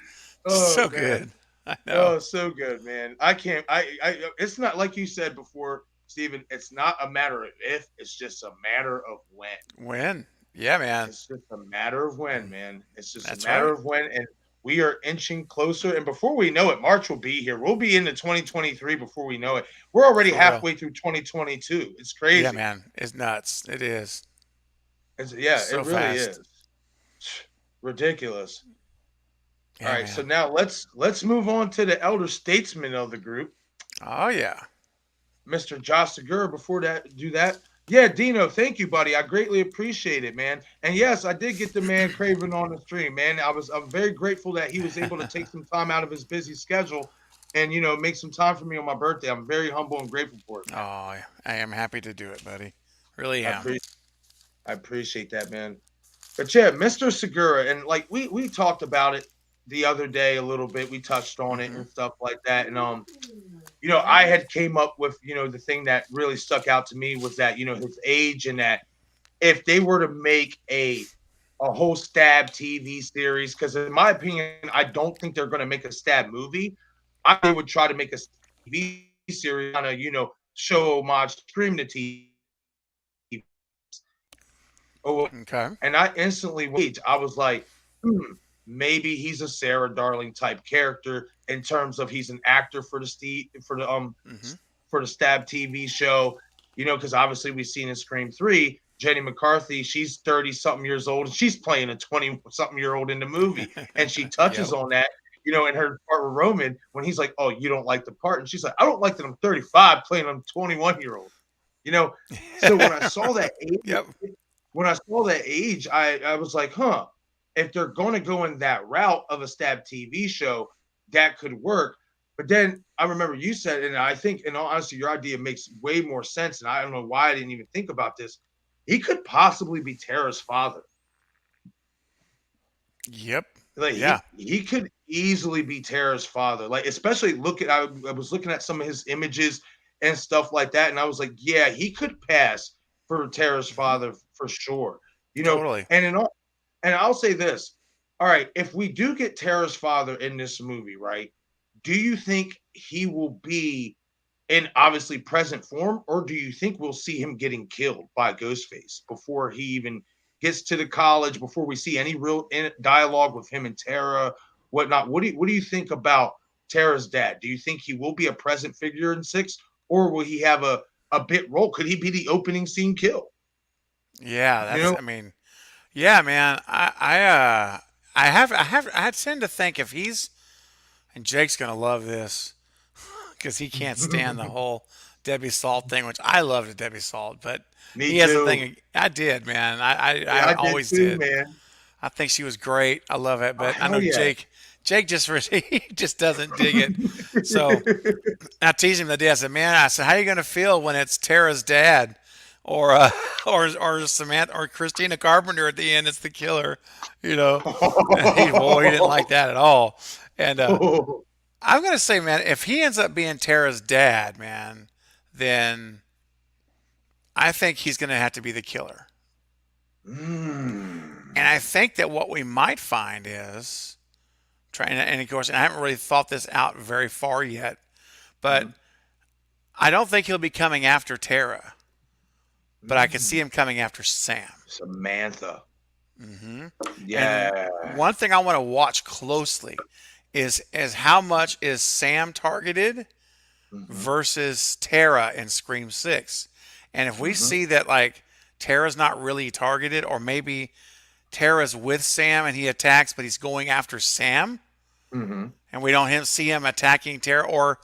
Oh So man. good. I know. Oh, so good, man. I can't. It's not like you said before, Stephen. It's not a matter of if. It's just a matter of when. When? Yeah, man. It's just a matter of when, man. It's just a That's matter right. of when, and we are inching closer. And before we know it, March will be here. We'll be into 2023 before we know it. We're already For real. halfway through 2022. It's Yeah, crazy. man. It's nuts. It is. Yeah, it So really is fast. ridiculous. All Yeah, right, so man. now let's move on to the elder statesman of the group, Oh, yeah. Mr. Josh Segura. Before that, do that. Yeah, Dino, thank you, buddy. I greatly appreciate it, man. And yes, I did get the man Craven on the stream, man. I'm very grateful that he was able to take some time out of his busy schedule and make some time for me on my birthday. I'm very humble and grateful for it, Oh, man. I am happy to do it, buddy. Really I am. appreciate I appreciate that, man. But yeah, Mr. Segura, and like we talked about it the other day a little bit. We touched on it Hmm. and stuff like that. And I had came up with, the thing that really stuck out to me was that, his age, and that if they were to make a whole Stab TV series, because in my opinion, I don't think they're going to make a Stab movie. I would try to make a TV series, kind of, show homage, scream the TV. Oh, Okay. and I instantly waged. I was like, maybe he's a Sarah Darling type character in terms of he's an actor for Hmm. for the Stab TV show. Because obviously we've seen in Scream 3, Jenny McCarthy, she's 30 something years old and she's playing a 20 something year old in the movie. And she touches Yep. on that, in her part with Roman when he's like, oh, you don't like the part. And she's like, I don't like that I'm 35 playing a 21-year-old. You know, so Yep. when I saw that age, I was like, huh, if they're going to go in that route of a Stab TV show, that could work. But then I remember you said, and I think, in all honesty, your idea makes way more sense. And I don't know why I didn't even think about this. He could possibly be Tara's father. Yep. Like Yeah. he could easily be Tara's father. Like, especially I was looking at some of his images and stuff like that, and I was like, yeah, he could pass for Tara's Hmm. father for sure. Totally. And and I'll say this. All right, if we do get Tara's father in this movie, right? Do you think he will be in obviously present form, or do you think we'll see him getting killed by Ghostface before he even gets to the college, before we see any real dialogue with him and Tara, whatnot? What do you think about Tara's dad? Do you think he will be a present figure in 6, or will he have a bit role? Could he be the opening scene kill? Yeah. You That's. know? I mean. Yeah, man. I tend to think if he's and Jake's gonna love this because he can't stand the whole Debbie Salt thing, which I love the Debbie Salt, but Me he has a too. thing. I did, man. Yeah, I I did always too, did. man. I think she was great. I love it, Oh, but I know hell yeah. Jake just he just doesn't dig it. So I teased him the day. I said, "Man," I said, "how are you gonna feel when it's Tara's dad, or or Samantha or Christina Carpenter at the end? It's the killer, you know?" And he didn't like that at all. And I'm gonna say, man, if he ends up being Tara's dad, man, then I think he's gonna have to be the killer. And I Mm. think that what we might find is trying, and of course, and I haven't really thought this out very far yet, but Mhm. I don't think he'll be coming after Tara, but I could see Mm. him coming after Sam. Samantha. Hmm. And Yeah. one thing I want to watch closely is how much is Sam targeted Mhm. versus Tara in Scream 6. And if we Mhm. see that like Tara's not really targeted, or maybe Tara's with Sam and he attacks, but he's going after Sam, Mhm. and we don't see him attacking Tara, or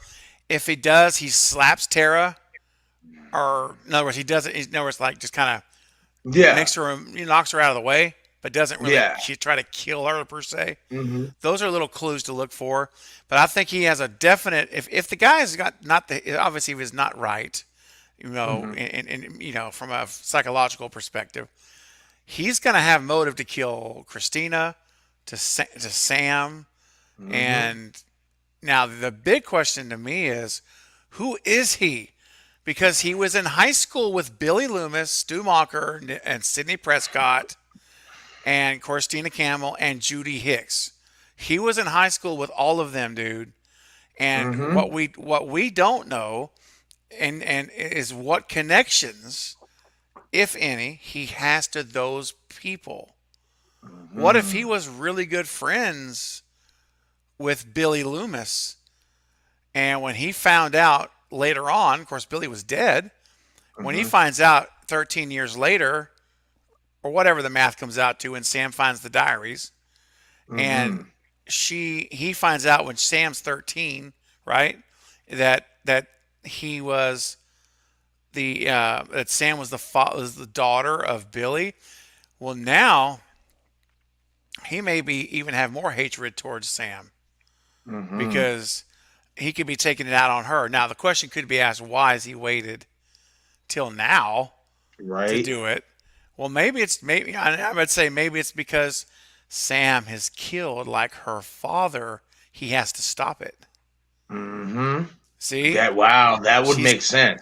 if he does, he slaps Tara, or in other words, he doesn't. In other words, like just kind of Yeah. makes her, he knocks her out of the way, but doesn't really Yeah. try to kill her per se. Mhm. Those are little clues to look for. But I think he has a definite. If the guy's got not the obviously he was not right, Mhm. from a psychological perspective, he's going to have motive to kill Christina, to Sam, Mhm. and now the big question to me is, who is he? Because he was in high school with Billy Loomis, Stu Macher, and Sidney Prescott, and Christina Campbell, and Judy Hicks. He was in high school with all of them, dude. And Mhm. what we don't know, and is what connections, if any, he has to those people. What if he Mhm. was really good friends with Billy Loomis. And when he found out later on, of course, Billy was dead. When he Mm-hmm. finds out 13 years later, or whatever the math comes out to, when Sam finds the diaries, and Mm-hmm. he finds out when Sam's 13, right? That he was that Sam was the daughter of Billy. Well, now he may be even have more hatred towards Sam Mm-hmm. because he could be taking it out on her. Now the question could be asked: why has he waited till now to Right. do it? Well, maybe I would say maybe it's because Sam has killed like her father. He has to stop it. Mm-hmm. See, That wow, that would she's make sense.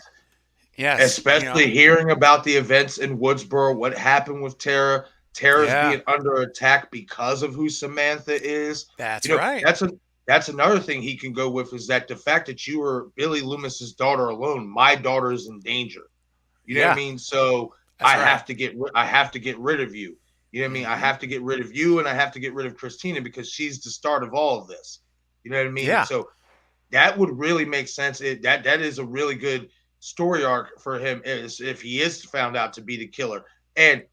yes, Especially hearing about the events in Woodsboro, what happened with Tara. Tara's yeah, being under attack because of who Samantha is. that's You know, right. that's another thing he can go with is that the fact that you were Billy Loomis's daughter alone, my daughter is in danger. You know what I Yeah, mean? So that's right. I have to get rid of you. You know what I mean? I Mm-hmm. have to get rid of you and I have to get rid of Christina because she's the start of all of this. You know what I mean? Yeah. So that would really make sense. That is a really good story arc for him is if he is found out to be the killer. And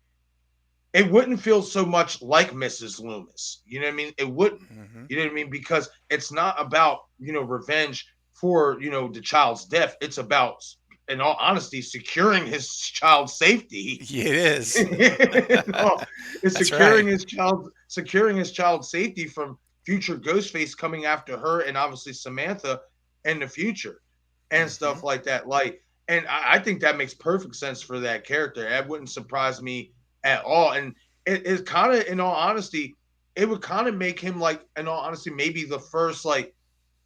it wouldn't feel so much like Mrs. Loomis. You know what I mean? It wouldn't. Mm-hmm. You know what I mean? Because it's not about, revenge for, the child's death. It's about, in all honesty, securing his child's safety. It is. No, it's That's right. securing his child's safety from future Ghostface coming after her and obviously Samantha in the future and Mm-hmm. stuff like that. Like, and I think that makes perfect sense for that character. That wouldn't surprise me at all. And it is kind of, in all honesty, it would kind of make him like, in all honesty, maybe the first like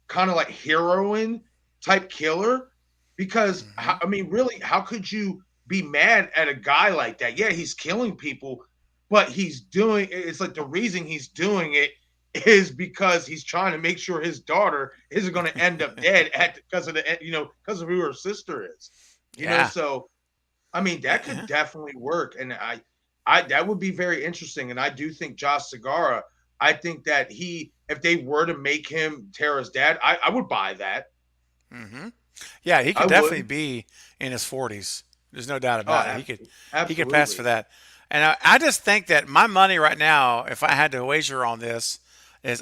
kind of like heroine type killer. Because Mm-hmm. I mean, really, how could you be mad at a guy like that? Yeah, he's killing people, but he's doing it's like the reason he's doing it is because he's trying to make sure his daughter isn't going to end up dead at because of the because of who her sister is. Yeah. So I mean, that could Yeah. definitely work, and I that would be very interesting. And I do think Josh Segarra. I think that if they were to make him Tara's dad, I would buy that. Mm-hmm. Yeah, he I could definitely would. be in his 40s. There's no doubt Oh, about it. He could pass for absolutely. that. And I just think that my money right now, if I had to wager on this, is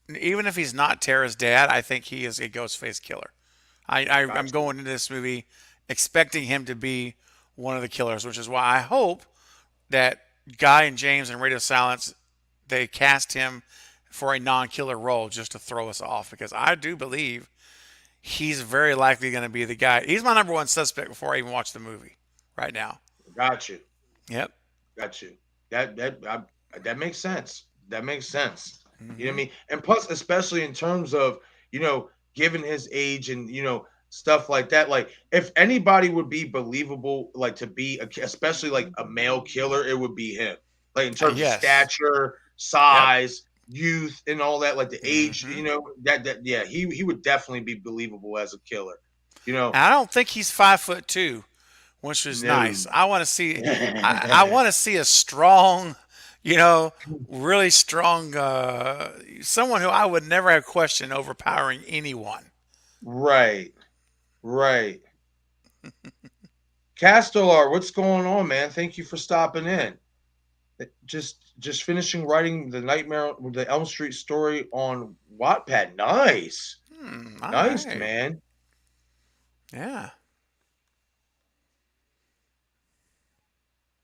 even if he's not Tara's dad, I think he is a Ghostface killer. I'm Gotcha. going into this movie expecting him to be one of the killers, which is why I hope that Guy and James and Radio Silence they cast him for a non-killer role just to throw us off because I do believe he's very likely going to be the guy. He's my number one suspect before I even watch the movie right now. Got you. Yep. Got you. That makes sense. That makes sense. You know what Mm-hmm. I mean? And plus, especially in terms of given his age and stuff like that. Like, if anybody would be believable, like to be, especially like a male killer, it would be him. Like in terms of Yes. stature, Yep. size, youth, and all that. Like the age. Mm-hmm. That yeah, he would definitely be believable as a killer. You know, And I don't think he's 5'2", which is nice. no. I want to see. I want to see a strong, you know, really strong, someone who I would never have questioned overpowering anyone. Right. Right. Castellar, what's going on, man? Thank you for stopping in. Just finishing writing the Nightmare, the Elm Street story on Wattpad. Nice, All nice, right. man. Yeah.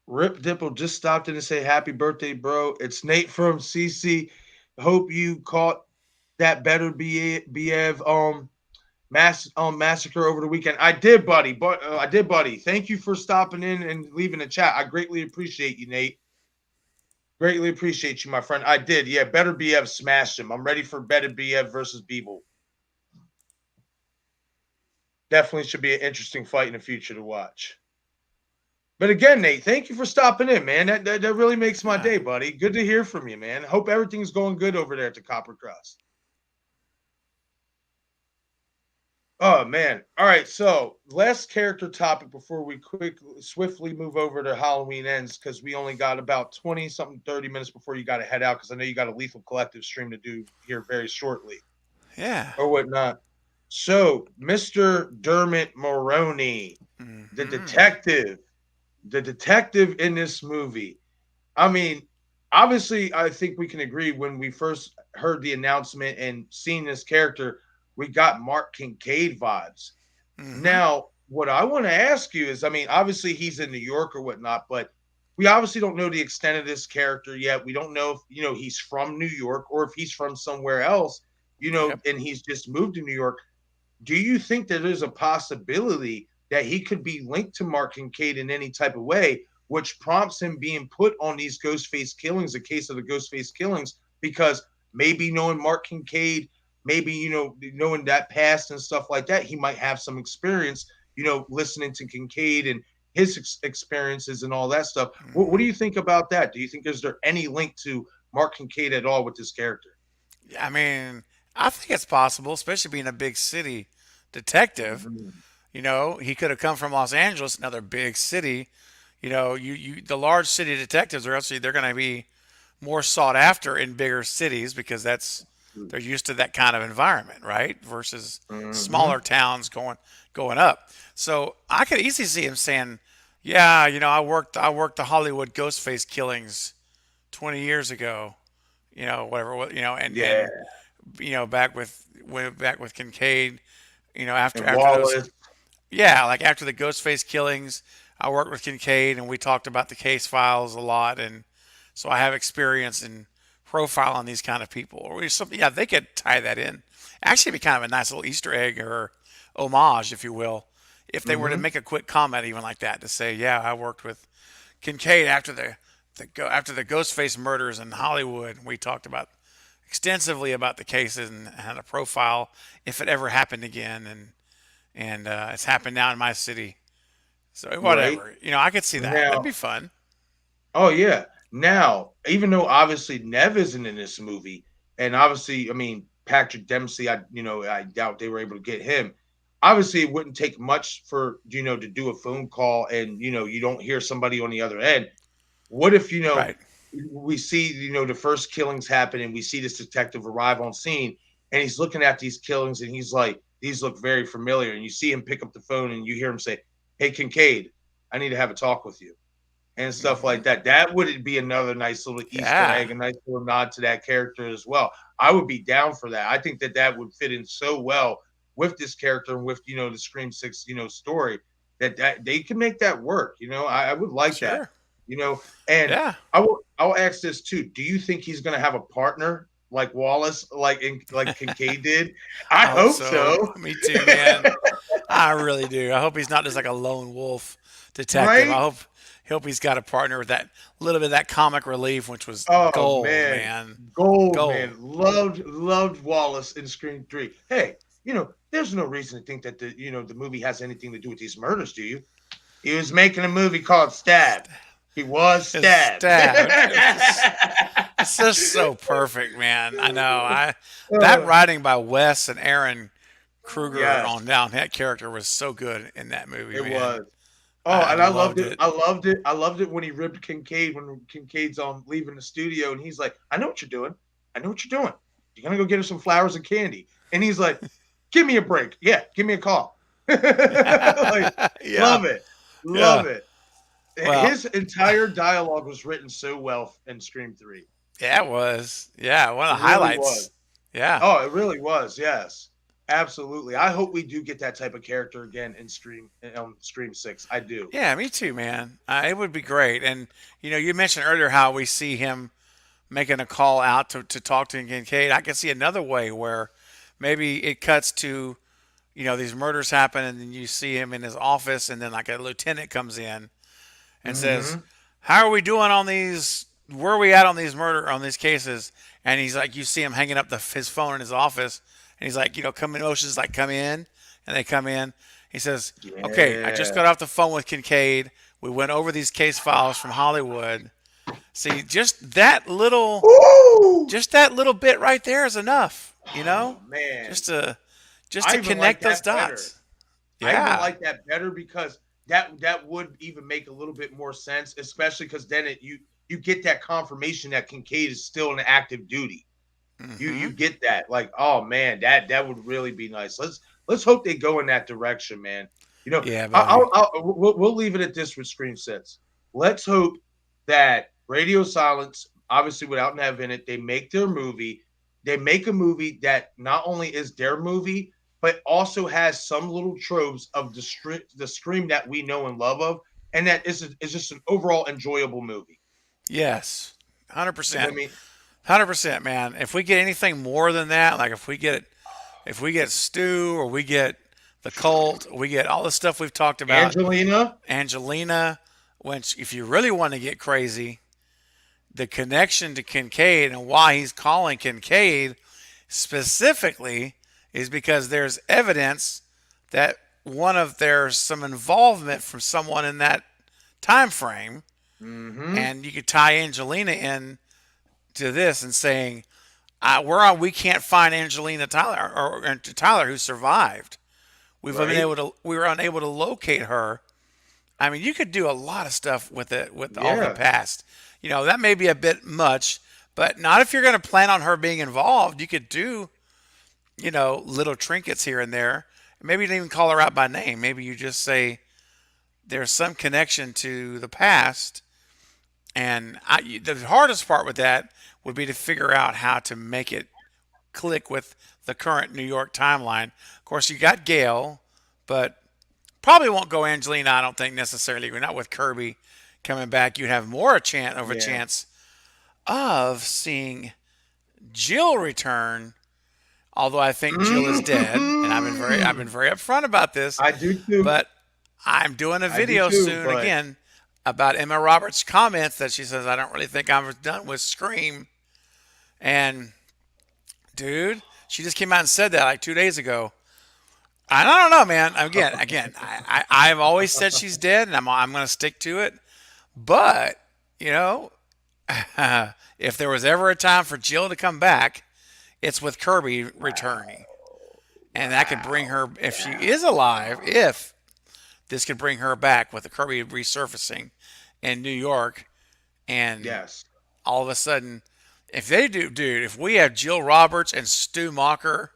Rip Dipple just stopped in to say happy birthday, bro. It's Nate from CC. Hope you caught that better Biev massacre over the weekend. I did, buddy. But I did, buddy. Thank you for stopping in and leaving a chat. I greatly appreciate you, Nate. Greatly appreciate you, my friend. I did. Yeah, better BF smashed him. I'm ready for better BF versus Beeble. Definitely should be an interesting fight in the future to watch. But again, Nate, thank you for stopping in, man. That really makes my Yeah. day, buddy. Good to hear from you, man. Hope everything's going good over there at the Copper Crust. Oh man. All right. So last character topic before we swiftly move over to Halloween ends, because we only got about 20 something 30 minutes before you got to head out, because I know you got a Lethal Collective stream to do here very shortly Yeah. or whatnot. So Mr. Dermot Mulroney, the Hmm. detective, the detective in this movie. I mean, obviously, I think we can agree when we first heard the announcement and seen this character, we got Mark Kincaid vibes. Hmm. Now, what I want to ask you is, I mean, obviously he's in New York or whatnot, but we obviously don't know the extent of this character yet. We don't know if he's from New York or if he's from somewhere else, Yep. and he's just moved to New York. Do you think that there's a possibility that he could be linked to Mark Kincaid in any type of way, which prompts him being put on these Ghostface killings, a case of the Ghostface killings, because maybe knowing Mark Kincaid, maybe knowing that past and stuff like that, he might have some experience, listening to Kincaid and his experiences and all that stuff. What do Hmm. you think about that? Do you think is there any link to Mark Kincaid at all with this character? I mean, I think it's possible, especially being a big city detective. Mm-hmm. He could have come from Los Angeles, another big city. The large city detectives are actually they're going to be more sought after in bigger cities because they're used to that kind of environment, right? Versus Mm-hmm. smaller towns going up. So I could easily see him saying, "Yeah, I worked the Hollywood Ghostface killings 20 years ago. Whatever. Yeah, Back with Kincaid. After and after those Wallace. yeah, like after the Ghostface killings, I worked with Kincaid and we talked about the case files a lot, and so I have experience in profiling these kind of people or something. Yeah, they could tie that in. Actually, it'd be kind of a nice little Easter egg or homage, if you will, if they were to Mm-hmm. make a quick comment even like that to say, "Yeah, I worked with Kincaid after the Ghostface murders in Hollywood. We talked about extensively about the cases and had a profile if it ever happened again, and it's happened now in my city." So Right whatever, I could see that. That'd now, be fun. oh yeah. Now, even though obviously Nev isn't in this movie, and obviously, I mean Patrick Dempsey, I doubt they were able to get him. Obviously, it wouldn't take much for to do a phone call, and you don't hear somebody on the other end. What if Right. we see the first killings happen, and we see this detective arrive on scene, and he's looking at these killings, and he's like, these look very familiar, and you see him pick up the phone, and you hear him say, "Hey, Kincaid, I need to have a talk with you." And stuff Hmm. like that. That would be another nice little Easter Yeah. egg, a nice little nod to that character as well. I would be down for that. I think that that would fit in so well with this character and with the Scream Six story that they can make that work. I would like that. Sure. And Yeah. I'll ask this too. Do you think he's going to have a partner like Wallace, like Kincaid did? I I hope hope so. so. Me too, man. I really do. I hope he's not just like a lone wolf detective. I Right? hope he's got a partner with that little bit of that comic relief, which was Oh gold, man, man. gold Gold. man, loved Wallace in Scream 3. Hey, there's no reason to think that the movie has anything to do with these murders, do you? He was making a movie called Stab. He was His stabbed. stab. It's just so perfect, man. I know. That Uh, writing by Wes and Aaron Kruger yes, on down that character was so good in that movie, it man. was. Oh, I and I loved loved it. it. I loved it. I loved it when he ribbed Kincaid when Kincaid's on leaving the studio, and he's like, "I know what you're doing. I know what you're doing. You're gonna go get her some flowers and candy." And he's like, "Give me a break. Yeah, give me a call." Like, Yeah. love it, Yeah. love it. Well, His entire dialogue was written so well in Scream 3. yeah, it was. Yeah, one It of the really was. highlights. Yeah. Oh, it really was. Yes, absolutely. I hope we do get that type of character again in Scream 6. I do. Yeah, me too, man. It would be great. And, you mentioned earlier how we see him making a call out to talk to Kincaid. I can see another way where maybe it cuts to, these murders happen and then you see him in his office and then like a lieutenant comes in and says, Mm-hmm. "How are we doing on these? Where are we at on these cases?" And he's like, you see him hanging up his phone in his office, and he's like, come in, motions like come in, and they come in. He says, "Okay, I just Yeah. got off the phone with Kincaid. We went over these case files from Hollywood. See, Ooh. just that little bit right there is enough, Oh man. just to just I to even like connect those that better. dots. I even Yeah. like that better because that would even make a little bit more sense, especially because then you get that confirmation that Kincaid is still in active duty. You Hmm. get that, like, oh man, that would really be nice. Let's hope they go in that direction, man. You know, Yeah, buddy. we'll leave it at this with Scream Six. Let's hope that Radio Silence, obviously without Nev in it, they make their movie. They make a movie that not only is their movie, but also has some little tropes of the Scream that we know and love of, and that is just an overall enjoyable movie. Yes. You know what 100%. I mean? 100%, man. If we get anything more than that, like if we get Stu or we get the cult, we get all the stuff we've talked about, Angelina. Angelina, if you really want to get crazy, the connection to Kincaid and why he's calling Kincaid specifically is because there's evidence that there's some involvement from someone in that time frame, Mm-hmm. and you could tie Angelina in to this and saying we can't find Angelina Tyler or Tyler who survived. Right? We were unable to locate her. I mean, you could do a lot of stuff with it with all the Yeah. past. That may be a bit much, but not if you're going to plan on her being involved. You could do little trinkets here and there. Maybe you don't even call her out by name. Maybe you just say there's some connection to the past. And the hardest part with that would be to figure out how to make it click with the current New York timeline. Of course, you got Gail, but probably won't go Angelina. I don't think necessarily. We're not with Kirby coming back. You'd have more of a Yeah. chance of seeing Jill return. Although I think Jill is dead, and I've been very upfront about this, I do too. but I'm doing a I do video too. soon But again about Emma Roberts' comments that she says I don't really think I'm done with Scream. And dude, she just came out and said that like 2 days ago. I don't know, man. Again, I've always said she's dead, and I'm going to stick to it. But you know, if there was ever a time for Jill to come back, it's with Kirby returning, and that could bring wow. her if she is alive. If this could bring her back with the Kirby resurfacing in New York, and Yes. all of a sudden, if they do, dude, if we have Jill Roberts and Stu Macher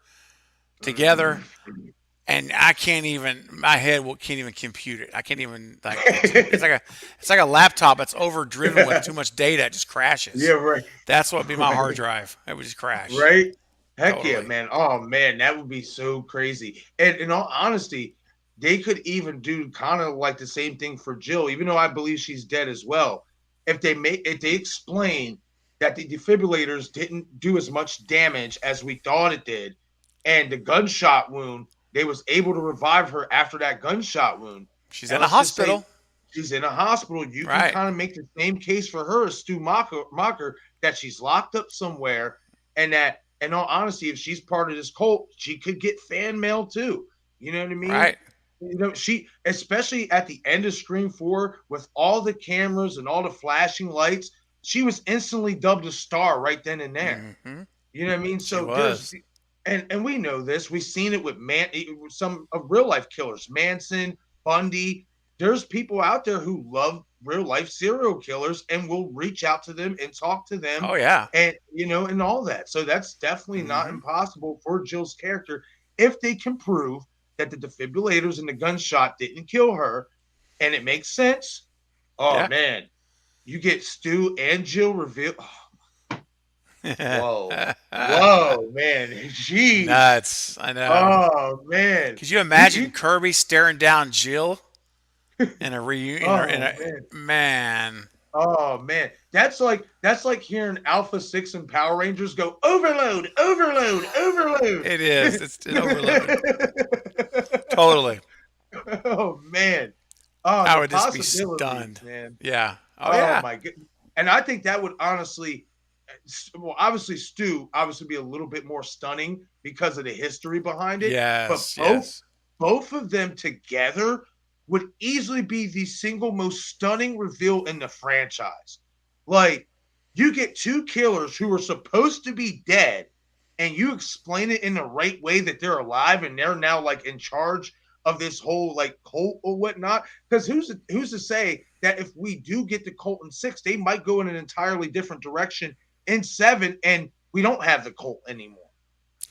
together, Mhm. and I can't even, my head can't even compute it. I can't even like it's like a laptop that's overdriven with too much data. It just Yeah, crashes. right. That's what would be my hard Right. drive. It would just crash Right. Heck yeah, totally. man. Oh man, that would be so crazy. And in all honesty, they could even do kind of like the same thing for Jill, even though I believe she's dead as well. If they explain that the defibrillators didn't do as much damage as we thought it did, and the gunshot wound, they was able to revive her after that gunshot wound. She's And in a let's just say hospital, she's in a hospital. You can right? kind of make the same case for her as Stu Macher that she's locked up somewhere, and that, in all honesty, if she's part of this cult, she could get fan mail too. You know what I mean? Right. She, especially at the end of Scream 4, with all the cameras and all the flashing lights, she was instantly dubbed a star right then and there. Hmm. You know what I mean? She So there's, was. and we know this. We've seen it with some of real life killers, Manson, Bundy. There's people out there who love real life serial killers and will reach out to them and talk to them, Oh yeah. and and all that. So that's definitely not Hmm. impossible for Jill's character if they can prove that the defibrillators and the gunshot didn't kill her, and it makes sense. Oh Yeah. man, you get Stu and Jill reveal. Whoa, whoa, man, jeez. Nuts. I know. Oh man, Could you you imagine Kirby staring down Jill in a reunion? In oh a man, man, oh man, that's like hearing Alpha Six and Power Rangers go overload, overload, overload. it is. It's an overload. Totally. Oh man, oh I the would just be possibilities, stunned. man. Yeah. Oh Oh yeah. my god, and I think that would honestly, well, obviously Stu obviously be a little bit more stunning because of the history behind it, but Yes. both Yes. both of them together would easily be the single most stunning reveal in the franchise. Like, you get two killers who are supposed to be dead, and you explain it in the right way that they're alive and they're now like in charge of this whole like cult or whatnot. Because who's to say that if we do get the cult in 6, they might go in an entirely different direction in 7, and we don't have the cult anymore.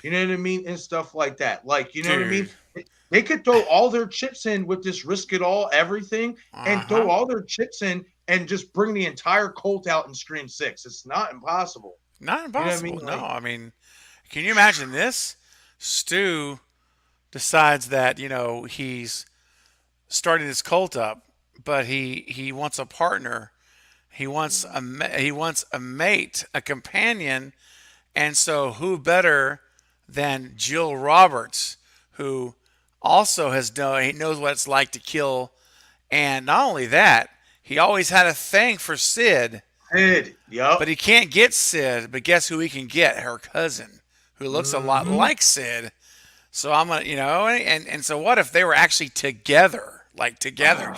You know what I mean? And stuff like that. Like, you know what I dude. mean? They could throw all their chips in with this risk it all everything Uh and throw huh. all their chips in and just bring the entire cult out in Scream 6. It's not impossible. Not You know what I mean? impossible. No, Like, I mean, can you imagine this? Stu decides that he's starting this cult up, but he wants a partner. He wants a mate, a companion, and so who better than Jill Roberts, who also has done he knows what it's like to kill, and not only that, he always had a thing for Sid, Sid. but Yup. he can't get Sid. But guess who he can get? Her cousin, who looks a lot Mm-hmm. like Sid. So I'm gonna, and so what if they were actually together, like together,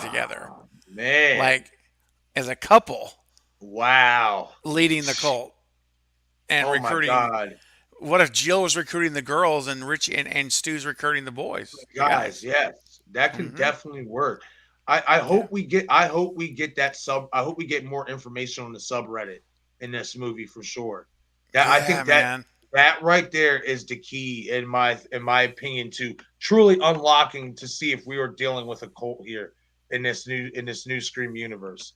Oh, man. like as a couple Wow. leading the cult and Oh my recruiting. God. What if Jill was recruiting the girls and Rich and Stu's recruiting the boys, the Guys, guys? yes. That can Mm-hmm. definitely work. I Yeah. hope we get that sub. I hope we get more information on the subreddit in this movie for sure. That I Yeah, think that man. that right there is the key in my opinion to truly unlocking to see if we are dealing with a cult here in this new Scream universe.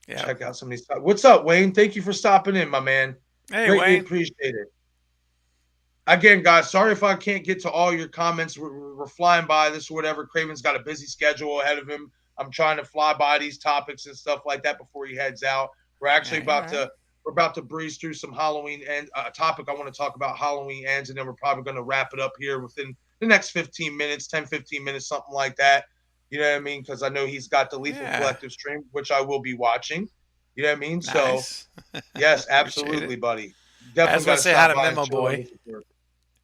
Yeah. Check out some of these. What's up, Wayne? Thank you for stopping in, my man. Hey, Greatly Wayne. appreciate it. Again, guys, sorry if I can't get to all your comments. We're flying by this or whatever. Craven's got a busy schedule ahead of him. I'm trying to fly by these topics and stuff like that before he heads out. We're actually Yeah, you're right. we're about to breeze through some Halloween and a topic I want to talk about Halloween ends, and then we're probably going to wrap it up here within the next 15 minutes, 10, 15 minutes, something like that. You know what I mean? Because I know he's got the Lethal Yeah. Collective stream, which I will be watching. You know what I mean? So Nice. yes, Appreciate it. absolutely, buddy. I Definitely just got want to to say hi stop to by and Memo show Boy. his support.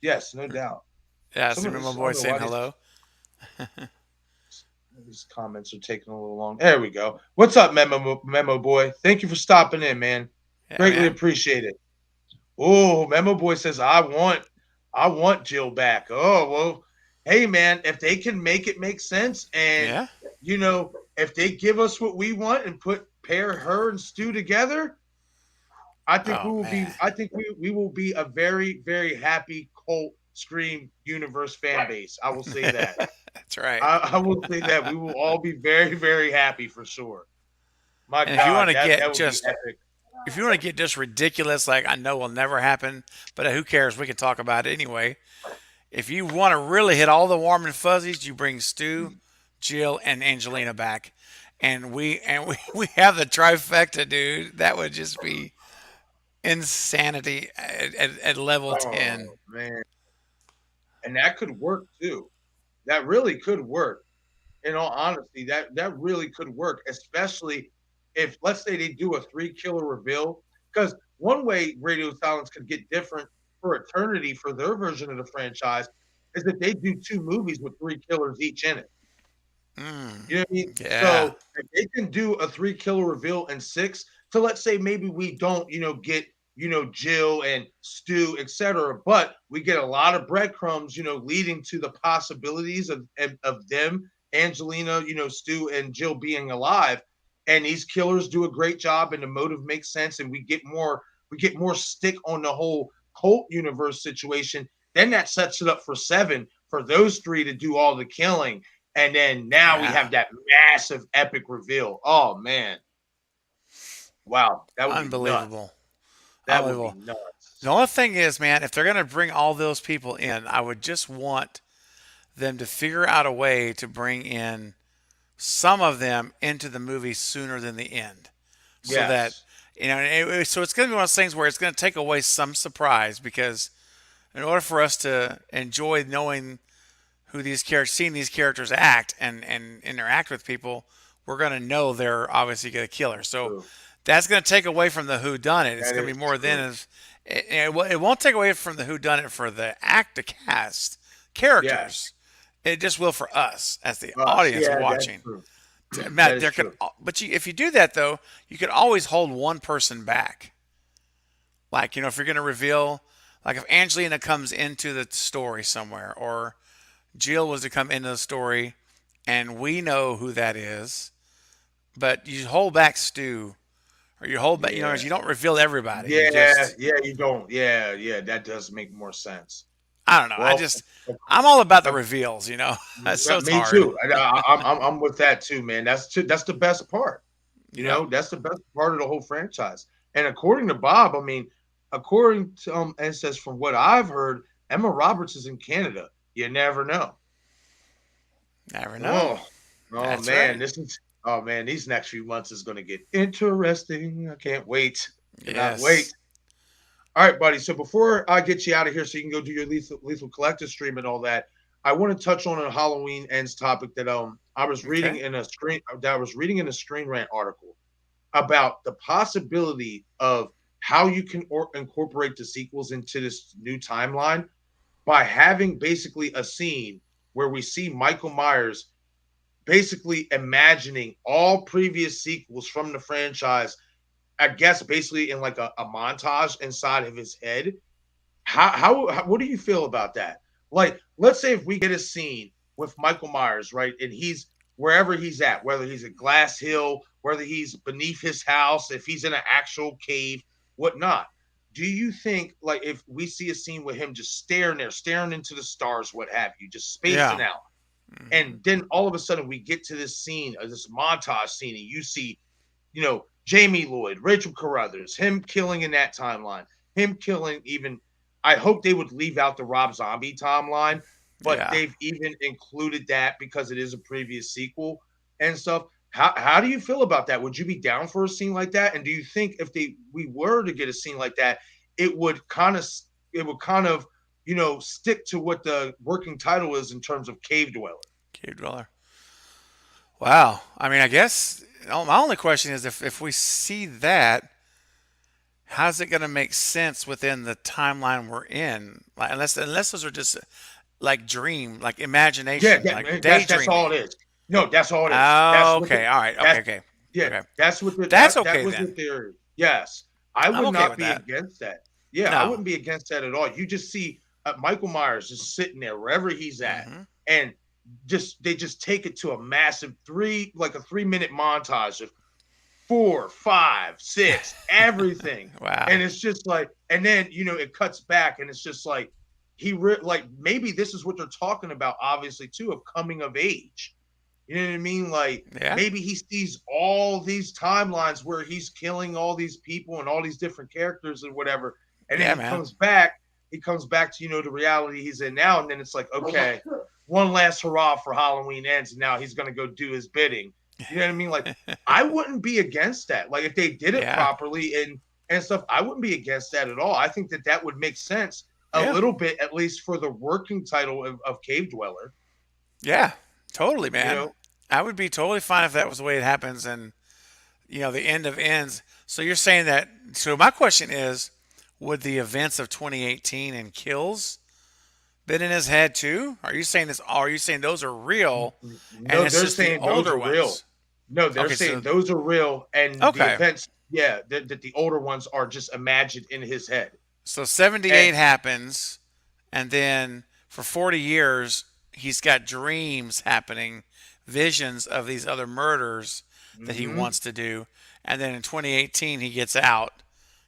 Yes, no doubt. Yeah, I Some see of Memo this, I Boy don't know saying why hello. these comments are taking a little long. There we go. What's up, Memo Boy? Thank you for stopping in, man. Yeah, Greatly man. appreciate it. Oh, Memo Boy says I want Jill back. Oh well, hey man, if they can make it make sense, and Yeah. if they give us what we want and put pair her and Stu together, I think we Oh will be. man. I think we will be a very very happy cult Scream universe fan base. I will say that. That's right. I will say that we will all be very very happy for sure. My And if you want God, to get that would be just epic. if you want to get just ridiculous, like I know will never happen, but who cares? We can talk about it anyway. If you want to really hit all the warm and fuzzies, you bring Stu, Jill, and Angelina back, and we have the trifecta, dude. That would just be insanity at level Oh 10. man, and that could work too. That really could work. In all honesty, that really could work, especially if let's say they do a 3 killer reveal. Because one way Radio Silence could get different for Eternity for their version of the franchise is that they do 2 movies with 3 killers each in it. You know what I mean? Yeah. So if they can do a 3 killer reveal in 6, so let's say maybe we don't, get, Jill and Stu, etc. But we get a lot of breadcrumbs, leading to the possibilities of them, Angelina, Stu and Jill being alive. And these killers do a great job and the motive makes sense, and we get more stick on the whole cult universe situation. Then that sets it up for 7 for those 3 to do all the killing, and then now we Yeah. have that massive epic reveal. Oh man. Wow. That would be nuts. Unbelievable. That would be Unbelievable. The nuts. only thing is, man, if they're going to bring all those people in, I would just want them to figure out a way to bring in some of them into the movie sooner than the end, so that Yes. so it's going to be one of those things where it's going to take away some surprise, because in order for us to enjoy knowing who these characters, seeing these characters act and interact with people, we're going to know they're obviously going to kill her. So True. that's going to take away from the who done it. It's That going to is be more than true. as it won't take away from the who done it for the cast characters. Yes. It just will for us as the Us. audience Yeah, that's watching. true. That Matt, is there could, true. but if you do that though, you could always hold one person back. Like if you're going to reveal, like if Angelina comes into the story somewhere, or Jill was to come into the story, and we know who that is, but you hold back Stu, or you hold back, Yeah. you don't reveal everybody. You Yeah, just, yeah, you don't. Yeah, yeah, that does make more sense. I don't know. Well, I'm all about the uh, reveals, so it's me hard. too. I'm with that too, man. That's the best part. Yep. That's the best part of the whole franchise. And according to Bob, I mean, according to and says from what I've heard, Emma Roberts is in Canada. You never know. Never know. Oh, oh That's man, right. this is oh man, these next few months is going to get interesting. I can't wait. Cannot wait. Yes. All right, buddy. So before I get you out of here, so you can go do your lethal collective stream and all that, I want to touch on a Halloween ends topic that I was reading Okay. in a Screen Rant article about the possibility of how you can incorporate the sequels into this new timeline by having basically a scene where we see Michael Myers basically imagining all previous sequels from the franchise, I guess basically in like a montage inside of his head. How what do you feel about that? Like, let's say if we get a scene with Michael Myers, right, and he's wherever he's at, whether he's at Glass Hill, whether he's beneath his house, if he's in an actual cave, whatnot. Do you think like if we see a scene with him just staring there, staring into the stars, what have you, just spacing Yeah. out, Hmm. and then all of a sudden we get to this scene, this montage scene, and you see Jamie Lloyd, Rachel Carruthers, him killing in that timeline, him killing even. I hope they would leave out the Rob Zombie timeline, but Yeah. they've even included that because it is a previous sequel and stuff. How do you feel about that? Would you be down for a scene like that? And do you think if we were to get a scene like that, it would kind of it would kind of stick to what the working title is in terms of cave dweller? Cave dweller. Wow. I mean, I guess my only question is if we see that, how's it going to make sense within the timeline we're in? Like, unless those are just like like Yeah, imagination, like that's all daydreaming. it is. No, that's all it is. Oh, okay. All right. Okay. That's Okay. yeah, Okay. that's what That's that okay was the then. theory. Yes, I I'm would okay not with be that. against that. Yeah, I No. wouldn't be against that at all. You just see Michael Myers just sitting there wherever he's at, Hmm. and they just take it to a massive like a 3 minute montage of four, five, six, everything. Wow. And it's just like, and then it cuts back, and it's just like like maybe this is what they're talking about, obviously too, of coming of age. You know what I mean? Like Yeah. maybe he sees all these timelines where he's killing all these people and all these different characters and whatever, and then Yeah, he man. comes back. He comes back to the reality he's in now, and then it's like, okay, one last hurrah for Halloween ends, and now he's gonna go do his bidding. You know what I mean? Like I wouldn't be against that. Like if they did it Yeah. properly and stuff, I wouldn't be against that at all. I think that would make sense a Yeah. little bit, at least for the working title of Cave Dweller. Yeah. Totally, You man. know, I would be totally fine if that was the way it happens, and the end of ends. So you're saying that. So my question is, would the events of 2018 and kills been in his head too? Are you saying this? Are you saying those are real, and no, it's they're just the saying those older are real. ones? No, they're Okay, saying so those are real, and the okay, events, yeah, that the older ones are just imagined in his head. so And 78 happens, and then for 40 years he's got dreams happening, visions of these other murders that he mhm, wants to do, and then in 2018 he gets out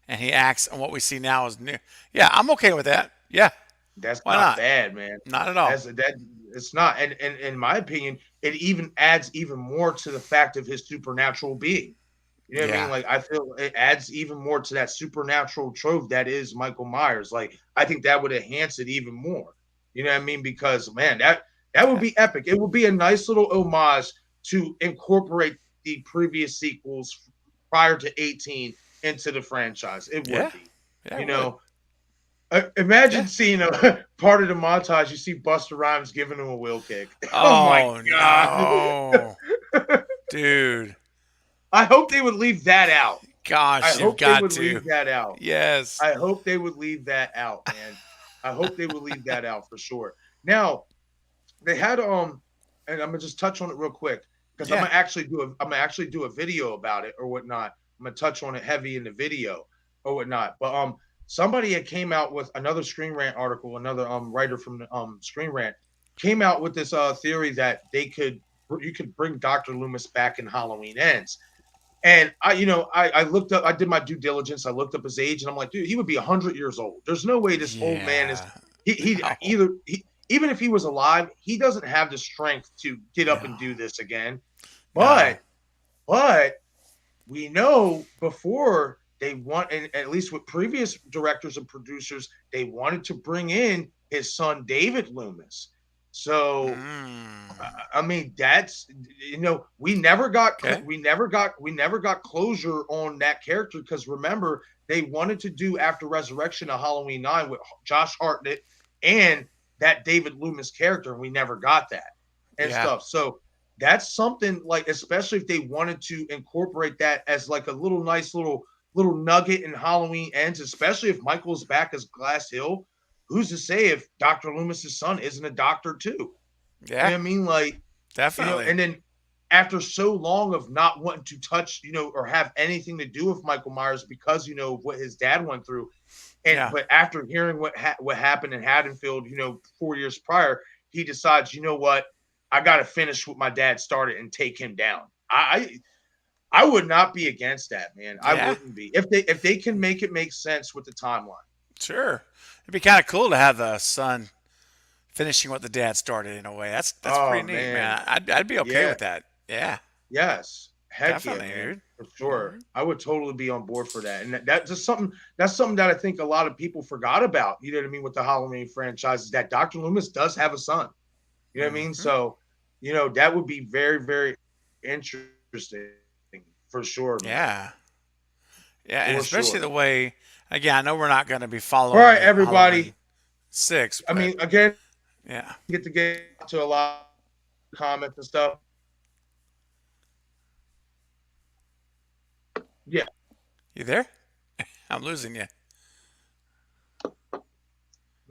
and he acts, and what we see now is new. Yeah, I'm okay with that. Yeah, that's why not not? bad, man. Not at all. That it's not, and in my opinion, it even adds even more to the fact of his supernatural being. You know what I mean? Yeah, Like I feel it adds even more to that supernatural trove that is Michael Myers. Like I think that would enhance it even more. You know what I mean? Because man, that would yeah, be epic. It would be a nice little homage to incorporate the previous sequels prior to 18 into the franchise. It would yeah, be. yeah. You It would. know, imagine Yeah. seeing a part of the montage. You see Buster Rhymes giving him a wheel kick. Oh my Oh god! no, dude. I hope they would leave that out. I Gosh, you've hope they got would to. leave that out. Yes. I hope they would leave that out, man. I hope they would leave that out for sure. Now they had and I'm gonna just touch on it real quick because Yeah. I'm gonna actually do a video about it or whatnot. I'm gonna touch on it heavy in the video or whatnot. But somebody had came out with another Screen Rant article, another writer from the Screen Rant came out with this theory that you could bring Dr. Loomis back in Halloween Ends. And I looked up, I did my due diligence. I looked up his age, and I'm like, dude, he would be 100 years old. There's no way this old man is. Yeah. He No. either he, even if he was alive, he doesn't have the strength to get up No. and do this again. No. But but we know before they want, and at least with previous directors and producers, they wanted to bring in his son David Loomis. So Mm. I mean, that's we never got Okay. closure on that character because remember they wanted to do after Resurrection of Halloween 9 with Josh Hartnett and that David Loomis character, and we never got that and Yeah. stuff. So that's something like, especially if they wanted to incorporate that as like a little nice little nugget in Halloween Ends, especially if Michael's back as Glass Hill. Who's to say if Dr. Loomis's son isn't a doctor too? You Yeah. know what I mean? Like, Definitely. and then after so long of not wanting to touch, or have anything to do with Michael Myers because of what his dad went through, Yeah. but after hearing what happened in Haddonfield, 4 years prior, he decides, what, I got to finish what my dad started and take him down. I would not be against that, man. I Yeah. wouldn't be if they can make it make sense with the timeline. Sure. It'd be kind of cool to have the son finishing what the dad started in a way. That's Oh pretty neat, man, man. I'd be okay yeah. with that. Yeah. Yes. Heck yeah, Definitely, man. dude. For sure. Mhm. I would totally be on board for that. And that's just something that I think a lot of people forgot about, you know what I mean, with the Halloween franchise is that Dr. Loomis does have a son. You know what I mean? Mhm. So, that would be very, very interesting for sure, man. Yeah. Yeah, and For especially sure. the way, again, I know we're not going to be All right, following Halloween everybody. 6, I but mean, again, yeah. get to a lot of comments and stuff. Yeah. You there? I'm losing you.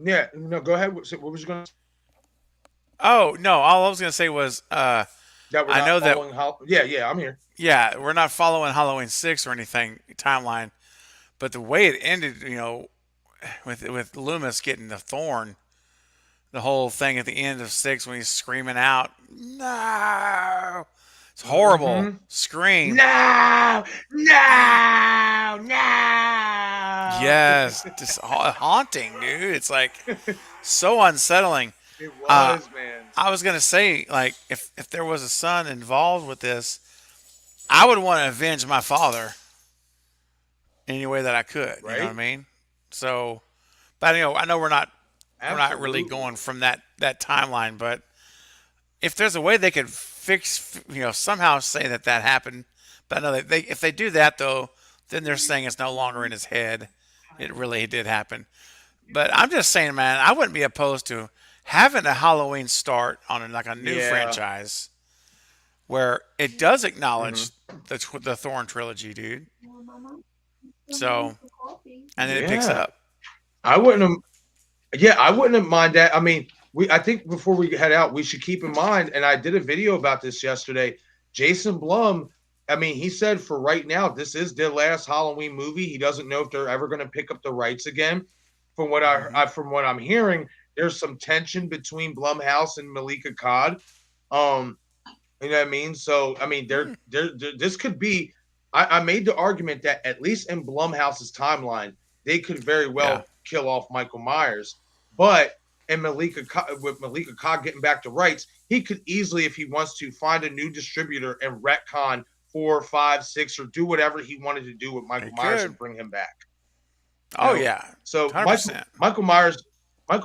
Yeah. No, go ahead. What was you going to say? Oh, no, all I was going to say was That we're I not know that following how? Yeah, yeah, I'm here. yeah, we're not following Halloween 6 or anything timeline, but the way it ended, with Loomis getting the thorn, the whole thing at the end of 6 when he's screaming out, "No!" It's horrible Mm-hmm. scream. No, no, no. Yes, just haunting, dude. It's like so unsettling. It Uh, was, man. I was gonna say, like, if there was a son involved with this, I would want to avenge my father any way that I could. You know what I Right? mean? So, but I know we're not really Absolutely. going from that timeline. But if there's a way they could fix, somehow say that happened. But I know that if they do that though, then they're saying it's no longer in his head. It really did happen. But I'm just saying, man, I wouldn't be opposed to having a Halloween start on like a new Yeah. franchise where it does Hmm. acknowledge the Thorn trilogy, dude. So, and then it picks Yeah. up. I wouldn't have. Yeah, I wouldn't have mind that. I mean, I think before we head out, we should keep in mind, and I did a video about this yesterday. Jason Blum, I mean, he said for right now, this is their last Halloween movie. He doesn't know if they're ever going to pick up the rights again. Hmm. From what I'm hearing, there's some tension between Blumhouse and Malika Todd. Um, you know what I mean? So I mean, this could be. I made the argument that at least in Blumhouse's timeline, they could very Yeah. well kill off Michael Myers. But with Malika Todd getting back to rights, he could easily, if he wants to, find a new distributor and retcon 4, 5, 6, or do whatever he wanted to do with Michael It Myers could. and bring him back. You Oh know, yeah, so 100%. Michael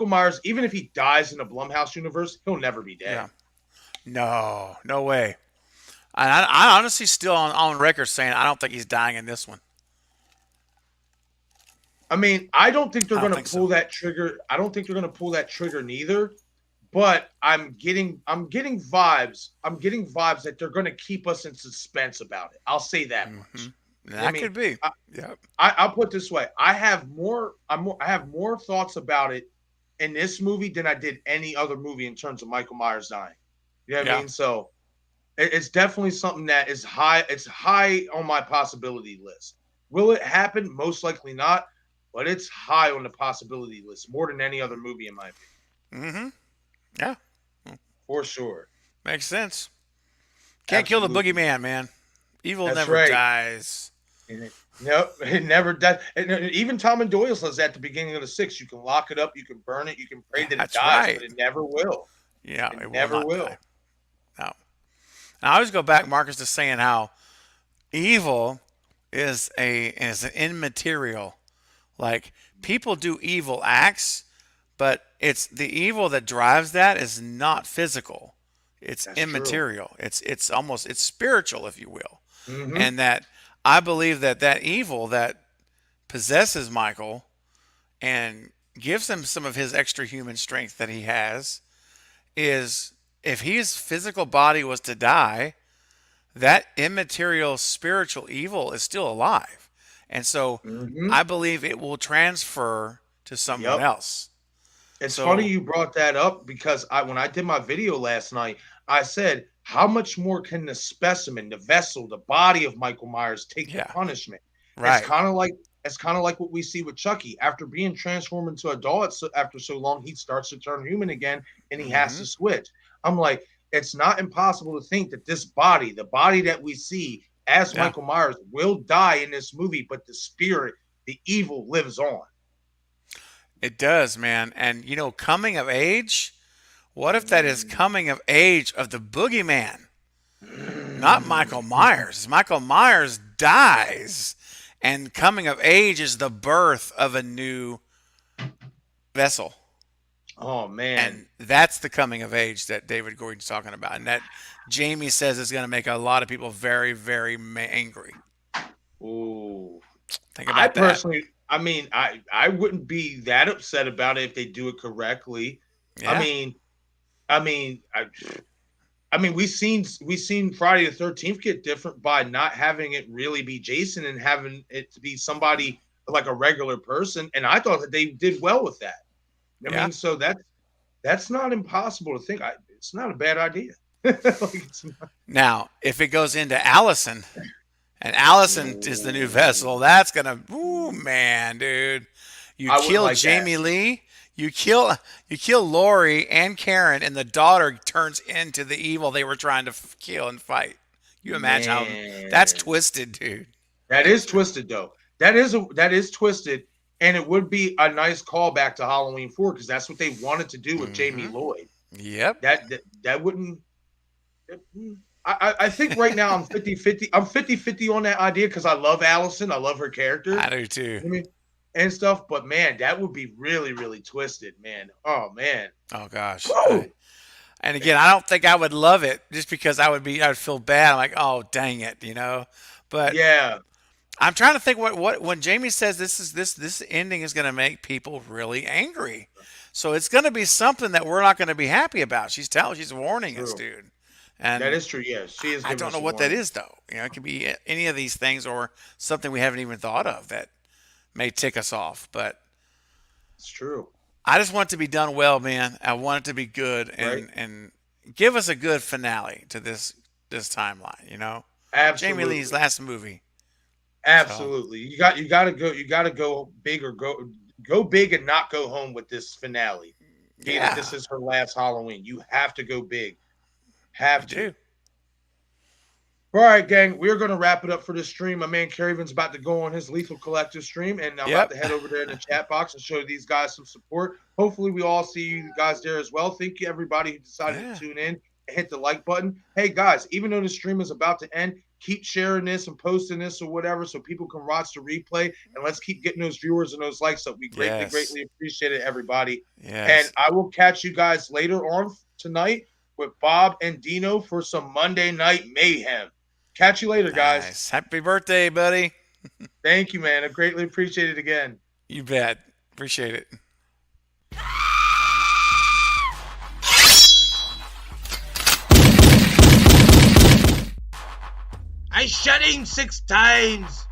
Myers, even if he dies in the Blumhouse universe, he'll never be dead. Yeah. No, no way. And I honestly still on record saying I don't think he's dying in this one. I mean, I don't think they're I don't going to think so. pull that trigger. I don't think they're going to pull that trigger neither. But I'm getting vibes. I'm getting vibes that they're going to keep us in suspense about it. I'll say that Hmm. much. I That mean, could be. I, Yep. I'll put it this way: I have more thoughts about it in this movie than I did any other movie in terms of Michael Myers dying. You know what I Yeah. mean? So it's definitely something that is high. It's high on my possibility list. Will it happen? Most likely not. but it's high on the possibility list, more than any other movie in my opinion, Mm-hmm. Yeah, for sure. makes sense. Can't kill the Absolutely. boogeyman, man. Evil That's never right. dies. No, it never does. Even Tom and Doyle says at the beginning of the six, you can lock it up, you can burn it, you can pray that it That's dies, right. but it never will. Yeah, It it will never not die. will. No. And I always go back, Marcus, to saying how evil is an immaterial. Like people do evil acts, but it's the evil that drives that is not physical. It's That's true. immaterial. It's almost it's spiritual, if you will. Mm-hmm. And that I believe that that evil that possesses Michael and gives him some of his extra human strength that he has is if his physical body was to die, that immaterial spiritual evil is still alive. And so Mm-hmm. I believe it will transfer to someone Yep. else. It's funny So, you brought that up because when I did my video last night, I said, how much more can the specimen, the vessel, the body of Michael Myers take the yeah, punishment? It's right. kind of like what we see with Chucky. After being transformed into a doll after so long, he starts to turn human again and he has Hmm. to switch. I'm like, it's not impossible to think that this body, the body that we see as Yeah, Michael Myers, will die in this movie, but the spirit, the evil lives on. it does, man. And, coming of age, what if that is Mm. coming of age of the boogeyman? Not Michael Mm. Myers. Michael Myers dies, and coming of age is the birth of a new vessel. Oh man. And that's the coming of age that David Gordon's talking about, and that Jamie says is going to make a lot of people very, very angry. Ooh. Think I about that. personally, I mean, I wouldn't be that upset about it if they do it correctly. I Yeah, mean, I mean, I mean, we seen Friday the 13th get different by not having it really be Jason and having it to be somebody like a regular person, and I thought that they did well with that. I yeah. mean, so that's not impossible to think. It's not a bad idea. Like it's not, Now, if it goes into Allison, and Allison is the new vessel, ooh, that's gonna, ooh, man, dude. You I wouldn't kill like that. Jamie Lee, you kill Lori and Karen, and the daughter turns into the evil they were trying to kill and fight. You imagine how that's Man, twisted, dude. that That's is twisted though. That is twisted, and it would be a nice callback to Halloween 4 because that's what they wanted to do with Jamie mm-hmm. Lloyd. Yep. That wouldn't. I think right now I'm 50-50. I'm 50-50 on that idea because I love Allison. I love her I character. do too. I mean, and stuff. But man, that would be really, really twisted, man. Oh man. Oh gosh. Woo! And again, I don't think I would love it just because I would feel bad. I'm like, oh dang it. But Yeah. I'm trying to think what when Jamie says this ending is going to make people really angry. So it's going to be something that we're not going to be happy about. She's warning us, True. dude. That And is true. Yeah, she is I giving don't know us a what that warning. is though. It could be any of these things or something we haven't even thought of that may tick us off. But It's true. I just want it to be done well, man. I want it to be good Right? and give us a good finale to this timeline. Jamie Lee's Absolutely. last movie. So Absolutely. You gotta go big or go big and not go home with this finale. Being that yeah, this is her last Halloween. You have to go big. you Have to. do. All right, gang. We're gonna wrap it up for this stream. My man Craven's about to go on his Lethal Collective stream, and I'm about Yep. to head over there in the chat box and show these guys some support. Hopefully, we all see you guys there as well. Thank you, everybody who decided Yeah. to tune in and hit the like button. Hey, guys, even though the stream is about to end, keep sharing this and posting this or whatever so people can watch the replay. And let's keep getting those viewers and those likes up. We greatly, Yes. greatly appreciate it, everybody. And Yes. I will catch you guys later on tonight with Bob and Dino for some Monday Night Mayhem. Catch you later, guys. Nice. Happy birthday, buddy. Thank you, man. I greatly appreciate it again. You bet. Appreciate it. I shut in 6 times.